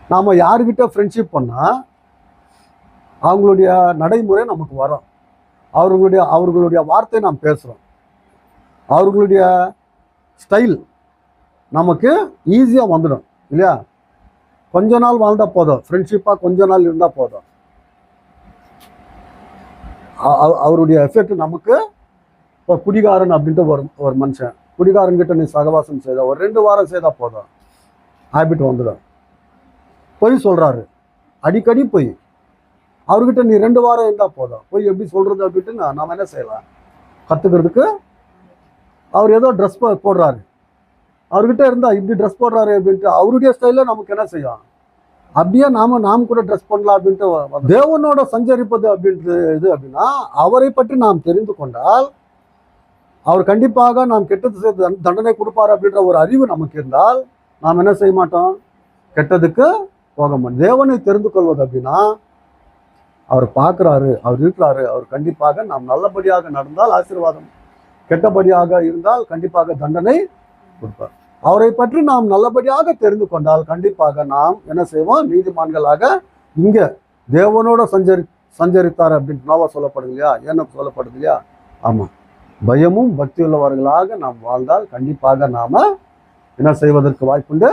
நாம யாருக்கிட்ட ஃப்ரெண்ட்ஷிப் பண்ணா அவங்களுடைய நடைமுறை நமக்கு வரும், அவர்களுடைய வார்த்தை நாம் பேசுகிறோம், அவர்களுடைய ஸ்டைல் நமக்கு ஈஸியாக வந்துடும் இல்லையா. கொஞ்ச நாள் வாழ்ந்தால் போதும், ஃப்ரெண்ட்ஷிப்பாக கொஞ்ச நாள் இருந்தால் போதும், அவருடைய எஃபெக்ட் நமக்கு. இப்போ குடிகாரன் அப்படின்ட்டு ஒரு மனுஷன், குடிகாரன்கிட்ட நீ சகவாசம் செய்த ஒரு 2 வாரம் செய்தால் போதும், ஹேபிட் வந்துடும். பொய் சொல்கிறாரு, அடிக்கடி பொய், அவர்கிட்ட நீ 2 வாரம் இருந்தால் போதும், பொய் எப்படி சொல்கிறது அப்படின்ட்டு நாம் என்ன செய்யலாம் கற்றுக்கிறதுக்கு. அவர் ஏதோ ட்ரெஸ் போடுறாரு, அவர்கிட்ட இருந்தால் இப்படி ட்ரெஸ் போடுறாரு அப்படின்ட்டு அவருடைய ஸ்டைலில் நமக்கு என்ன செய்யும், அப்படியே நாம் கூட ட்ரெஸ் பண்ணலாம் அப்படின்ட்டு. தேவனோட சஞ்சரிப்பது அப்படின்ட்டு இது அப்படின்னா அவரை பற்றி நாம் தெரிந்து கொண்டால் அவர் கண்டிப்பாக நாம் கெட்டது செய்து தண்டனை கொடுப்பார் அப்படின்ற ஒரு அறிவு நமக்கு இருந்தால் நாம் என்ன செய்ய மாட்டோம், கெட்டதுக்கு போக மாட்டோம். தேவனை தெரிந்து கொள்வது அப்படின்னா அவர் பார்க்குறாரு, அவர் இருக்கிறாரு, அவர் கண்டிப்பாக நாம் நல்லபடியாக நடந்தால் ஆசீர்வாதம், கெட்டபடியாக இருந்தால் கண்டிப்பாக தண்டனை கொடுப்பார். அவரை பற்றி நாம் நல்லபடியாக தெரிந்து கொண்டால் கண்டிப்பாக நாம் என்ன செய்வோம், நீதிமான்களாக. இங்கே தேவனோட சஞ்சரித்தார் அப்படின்ட்டு நோவா சொல்லப்படுது இல்லையா, எனக்கு சொல்லப்படுது இல்லையா. ஆமாம், பயமும் பக்தி உள்ளவர்களாக நாம் வாழ்ந்தால் கண்டிப்பாக நாம் என்ன செய்வதற்கு வாய்ப்புண்டு,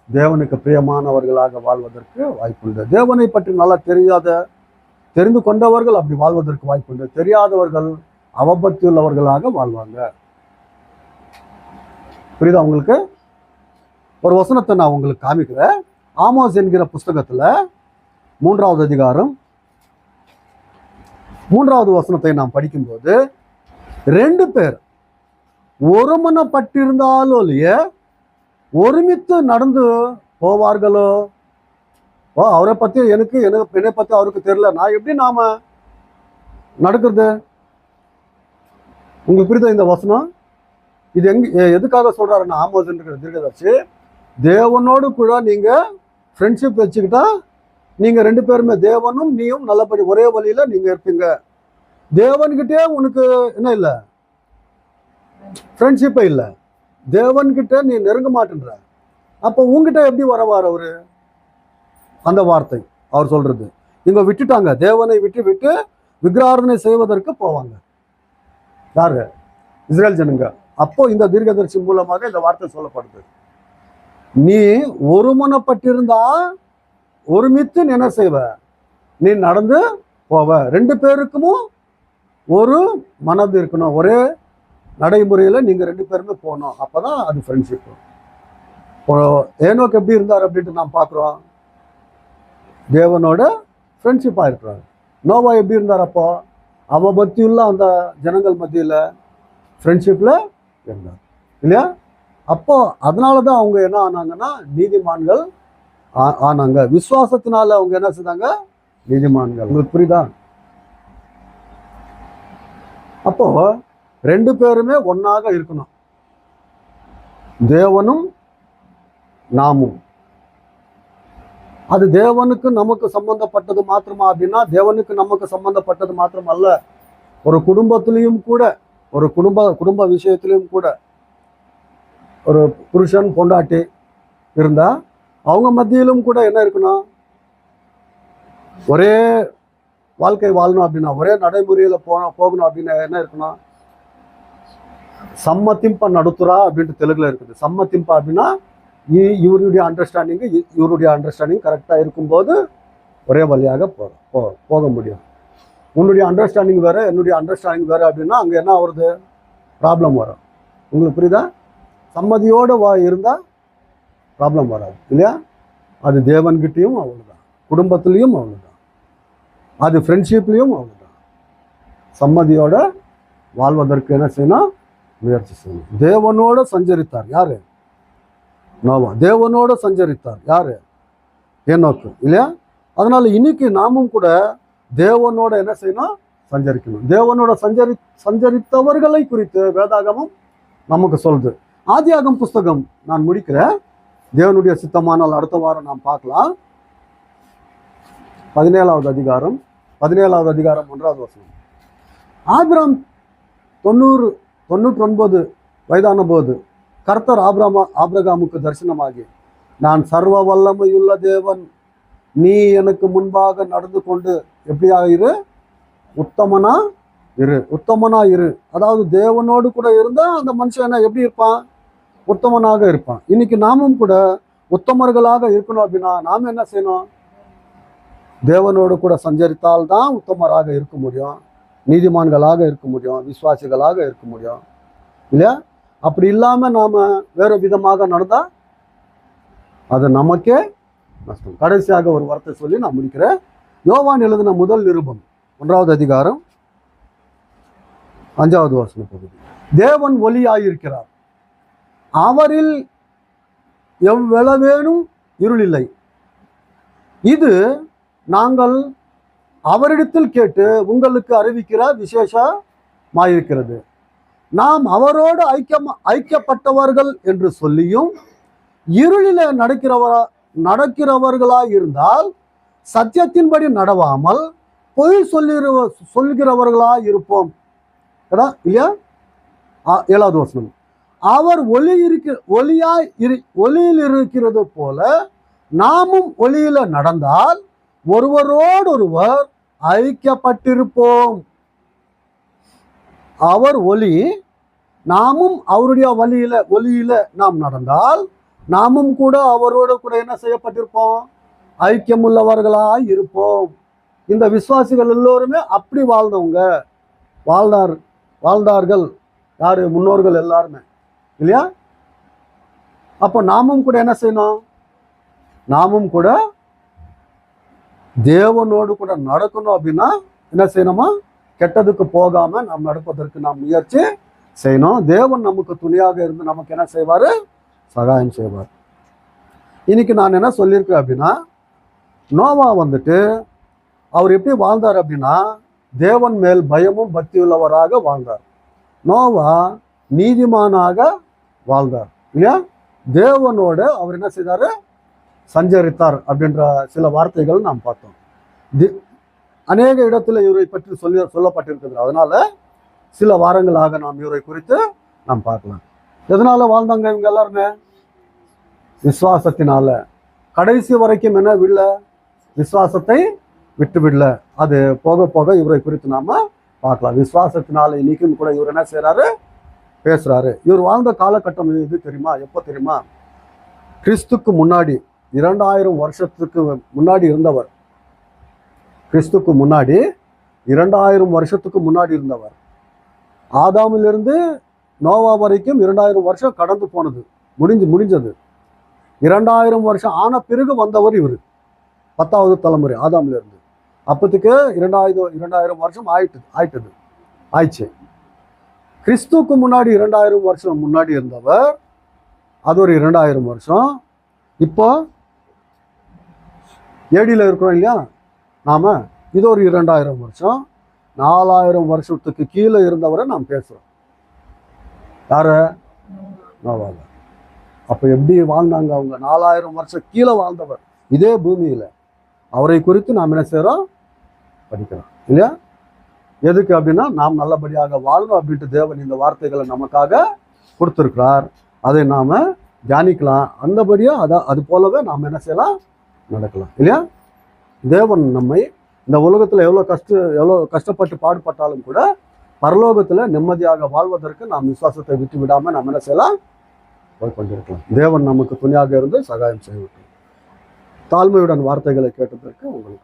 தேவனுக்கு பிரியமானவர்களாக வாழ்வதற்கு வாய்ப்புண்டு. தேவனை பற்றி நல்லா தெரிந்து கொண்டவர்கள் அப்படி வாழ்வதற்கு வாய்ப்புண்டு, தெரியாதவர்கள் அவபக்தி உள்ளவர்களாக வாழ்வாங்க. புரியுதா உங்களுக்கு? ஒரு வசனத்தை நான் உங்களுக்கு காமிக்கிறேன். ஆமோஸ் என்கிற புஸ்தகத்தில் 3வது அதிகாரம் 3வது வசனத்தை நாம் படிக்கும்போது 2 பேர் ஒருமனப்பட்டிருந்தாலோ இல்லையே ஒருமித்து நடந்து போவார்களோ. அவரை பற்றி என்னை பற்றி அவருக்கு தெரியல, நான் எப்படி நாம நடக்கிறது? உங்களுக்கு புரியுதா இந்த வசனம்? இது எதுக்காக சொல்றாருன்னா, ஆமோஸ் என்கிற தீர்க்கதரிசி தேவனோடு கூட நீங்க ஃப்ரெண்ட்ஷிப் வச்சுக்கிட்டா நீங்க 2 பேருமே தேவனும் நீயும் நல்லபடி ஒரே வழியில நீங்க இருப்பீங்க. தேவன்கிட்டே உனக்கு என்ன இல்லை, ஃப்ரெண்ட்ஷிப்பே இல்லை, தேவன்கிட்ட நீ நெருங்க மாட்டேன்ற, அப்போ உங்ககிட்ட எப்படி வரவார் அவரு? அந்த வார்த்தை அவர் சொல்றது. இங்க விட்டுட்டாங்க, தேவனை விட்டு விக்கிராராதனை செய்வதற்கு போவாங்க யாரு? இஸ்ரேல் ஜனங்க. அப்போ இந்த தீர்க்கதரிசி மூலமாக இந்த வார்த்தை சொல்லப்படுது, நீ ஒருமனப்பட்டிருந்தா ஒருமித்து என்ன செய்வ, நீ நடந்து போவ. 2 பேருக்கும் ஒரு மனது இருக்கணும், ஒரே நடைமுறையில நீங்க 2 பேருமே போகணும், அப்பதான் அது ஃப்ரெண்ட்ஷிப். ஏனோக்கு எப்படி இருந்தார் அப்படின்ட்டு நாம் பார்க்குறோம், தேவனோட ஃப்ரெண்ட்ஷிப்பாக இருக்கிறார். நோவா எப்படி இருந்தார்? அப்போ அவபக்தியுள்ள அந்த ஜனங்கள் மத்தியில் ஃப்ரெண்ட்ஷிப்பில் இருந்தார் இல்லையா. அப்போ அதனால தான் அவங்க என்ன ஆனாங்கன்னா நீதிமான்கள் ஆனாங்க. விசுவாசத்தினால அவங்க என்ன செய்தாங்க, நீதிமான்கள். உங்களுக்கு புரியுதா? அப்போ 2 பேருமே ஒன்னாக இருக்கணும், தேவனும் நாமும். அது தேவனுக்கு நமக்கு சம்பந்தப்பட்டது மாத்திரமா அப்படின்னா, தேவனுக்கு நமக்கு சம்பந்தப்பட்டது மாத்திரம் அல்ல, ஒரு குடும்பத்திலையும் கூட, ஒரு குடும்ப விஷயத்திலையும் கூட ஒரு புருஷன் பொண்டாட்டி இருந்தா அவங்க மத்தியிலும் கூட என்ன இருக்கணும், ஒரே வாழ்க்கை வாழணும் அப்படின்னா, ஒரே நடைமுறையில போகணும் அப்படின்னா என்ன இருக்கணும், சம்மதிம்ப நடுத்துறா அப்படின்ட்டு தெலுங்குல இருக்குது. சம்மதிம்ப அப்படின்னா இவருடைய அண்டர்ஸ்டாண்டிங் கரெக்டாக இருக்கும்போது ஒரே வழியாக போக முடியும். உன்னுடைய அண்டர்ஸ்டாண்டிங் வேறு, என்னுடைய அண்டர்ஸ்டாண்டிங் வேறு அப்படின்னா அங்கே என்ன வருது? ப்ராப்ளம் வரும். உங்களுக்கு புரியுதா? சம்மதியோடு இருந்தால் ப்ராப்ளம் வராது இல்லையா? அது தேவன்கிட்டையும் அவ்வளோதான், குடும்பத்துலேயும் அவ்வளோதான், அது ஃப்ரெண்ட்ஷிப்லேயும் அவ்வளோதான். சம்மதியோட வாழ்வதற்கு என்ன செய்யணும்? முயற்சி செய்யணும். தேவனோடு சஞ்சரித்தார் யாரு? நோவா. தேவனோடு சஞ்சரித்தார் யாரு? ஏனோக்கு இல்லையா? அதனால இன்னைக்கு நாமும் கூட தேவனோட என்ன செய்யணும்? சஞ்சரிக்கணும். தேவனோட சஞ்சரித்தவர்களை குறித்து வேதாகமம் நமக்கு சொல்லுது. ஆதியாகமம் புஸ்தகம் நான் முடிக்கிறேன். தேவனுடைய சித்தமானால் அடுத்த வாரம் நாம் பார்க்கலாம். 17வது அதிகாரம் 1வது வசனம். ஆபிரகாம் 99 வயதான போது கர்த்தர் ஆபிரகாமுக்கு தரிசனமாகி, நான் சர்வ வல்லமையுள்ள தேவன், நீ எனக்கு முன்பாக நடந்து கொண்டு எப்படியாக இரு? உத்தமனா இரு. அதாவது தேவனோடு கூட இருந்தா அந்த மனுஷன் எப்படி இருப்பான்? உத்தமனாக இருப்பான். இன்னைக்கு நாமும் கூட உத்தமர்களாக இருக்கணும் அப்படின்னா நாம் என்ன செய்யணும்? தேவனோடு கூட சஞ்சரித்தால்தான் உத்தமராக இருக்க முடியும், நீதிமான்களாக இருக்க முடியும், விசுவாசிகளாக இருக்க முடியும் இல்லையா? அப்படி இல்லாம நாம வேற விதமாக நடந்தா அது நமக்கே நஷ்டம். கடைசியாக ஒரு வார்த்தை சொல்லி நான் முடிக்கிறேன். யோவான் எழுதின முதல் நிருபம் 1வது அதிகாரம் 5வது வசன பகுதி. தேவன் ஒளியாயிருக்கிறார், அவரில் எவ்வளவேனும் இருள் இல்லை. இது நாங்கள் அவரிடத்தில் கேட்டு உங்களுக்கு அறிவிக்கிற விசேஷமாயிருக்கிறது. நாம் அவரோடு ஐக்கியப்பட்டவர்கள் என்று சொல்லியும் இருளில நடக்கிறவர்களாய் இருந்தால் சத்தியத்தின்படி நடவாமல் பொய் சொல்கிறவர்களாய் இருப்போம் இல்லையா? 7வது வசனம். அவர் ஒளியில் இருக்கிறது போல நாமும் ஒளியில நடந்தால் ஒருவரோடொருவர் ஐக்கியப்பட்டிருப்போம். அவர் ஒளி, நாமும் அவருடைய ஒளியில நாம் நடந்தால் நாமும் கூட அவரோடு கூட என்ன செய்யப்பட்டிருப்போம்? ஐக்கியமுள்ளவர்களாய் இருப்போம். இந்த விசுவாசிகள் எல்லோருமே அப்படி வாழ்ந்தார்கள் யாரு? முன்னோர்கள் எல்லாருமே இல்லையா? அப்போ நாமும் கூட என்ன செய்யணும்? நாமும் கூட தேவனோடு கூட நடக்கணும். அப்படின்னா என்ன செய்யணுமா? கெட்டதுக்கு போகாம நாம் நடப்பதற்கு நாம் முயற்சி செய்யணும். தேவன் நமக்கு துணையாக இருந்து நமக்கு என்ன செய்வாரு? சகாயம் செய்வார். இன்னைக்கு நான் என்ன சொல்லியிருக்கேன் அப்படின்னா, நோவா அவர் எப்படி வாழ்ந்தார் அப்படின்னா, தேவன் மேல் பயமும் பக்தியுள்ளவராக வாழ்ந்தார். நோவா நீதிமானாக வாழ்ந்தார் இல்லையா? தேவனோட அவர் என்ன செய்தாரு? சஞ்சரித்தார் அப்படின்ற சில வார்த்தைகள் நாம் பார்த்தோம். அநேக இடத்துல இவரை பற்றி சொல்லப்பட்டிருக்கிறது. அதனால சில வாரங்களாக நாம் இவரை குறித்து நாம் பார்க்கலாம். எதனால வாழ்ந்தாங்க இவங்க எல்லாருமே? விசுவாசத்தினால. கடைசி வரைக்கும் என்ன விசுவாசத்தை விட்டு விடல. அது போக போக இவரை குறித்து நாம பார்க்கலாம். விசுவாசத்தினால இன்னைக்கும் கூட இவர் என்ன செய்யறாரு? பேசுறாரு. இவர் வாழ்ந்த காலகட்டம் இது தெரியுமா? எப்போ தெரியுமா? கிறிஸ்துக்கு முன்னாடி 2000 வருஷத்துக்கு முன்னாடி இருந்தவர். கிறிஸ்துக்கு முன்னாடி 2000 வருஷத்துக்கு முன்னாடி இருந்தவர். ஆதாமிலிருந்து நோவா வரைக்கும் 2000 வருஷம் கடந்து போனது, முடிஞ்சது. 2000 வருஷம் ஆன பிறகு வந்தவர் இவர். 10வது தலைமுறை ஆதாமிலிருந்து. அப்பத்துக்கு 2000 வருஷம் ஆயிடுச்சு. கிறிஸ்துக்கு முன்னாடி 2000 வருஷம் முன்னாடி இருந்தவர், அது ஒரு 2000 வருஷம். இப்போ ஏடியில் இருக்கிறோம் இல்லையா நாம, இது ஒரு 2000 வருஷம். 4000 வருஷத்துக்கு கீழே இருந்தவரை நாம் பேசுறோம். யார? நோவால. அப்ப எப்படி வாழ்ந்தாங்க அவங்க? 4000 வருஷம் கீழே வாழ்ந்தவர் இதே பூமியில. அவரை குறித்து நாம் என்ன செய்யறோம்? படிக்கிறோம் இல்லையா? எதுக்கு அப்படின்னா நாம் நல்லபடியாக வாழணும் அப்படின்ட்டு தேவன் இந்த வார்த்தைகளை நமக்காக கொடுத்துருக்கிறார். அதை நாம தியானிக்கலாம். அந்தபடியா அது போலவே நாம் என்ன செய்யலாம்? நடக்கலாம் இல்லையா? தேவன் நம்மை இந்த உலகத்துல எவ்வளோ கஷ்டப்பட்டு பாடுபட்டாலும் கூட பரலோகத்துல நிம்மதியாக வாழ்வதற்கு நாம் விசுவாசத்தை விட்டு விடாம நாம் என்ன செய்யலாம்? போய் கொண்டிருக்கலாம். தேவன் நமக்கு துணையாக இருந்து சகாயம் செய்யட்டும். தாழ்மையுடன் வார்த்தைகளை கேட்டதற்கு உங்களுக்கு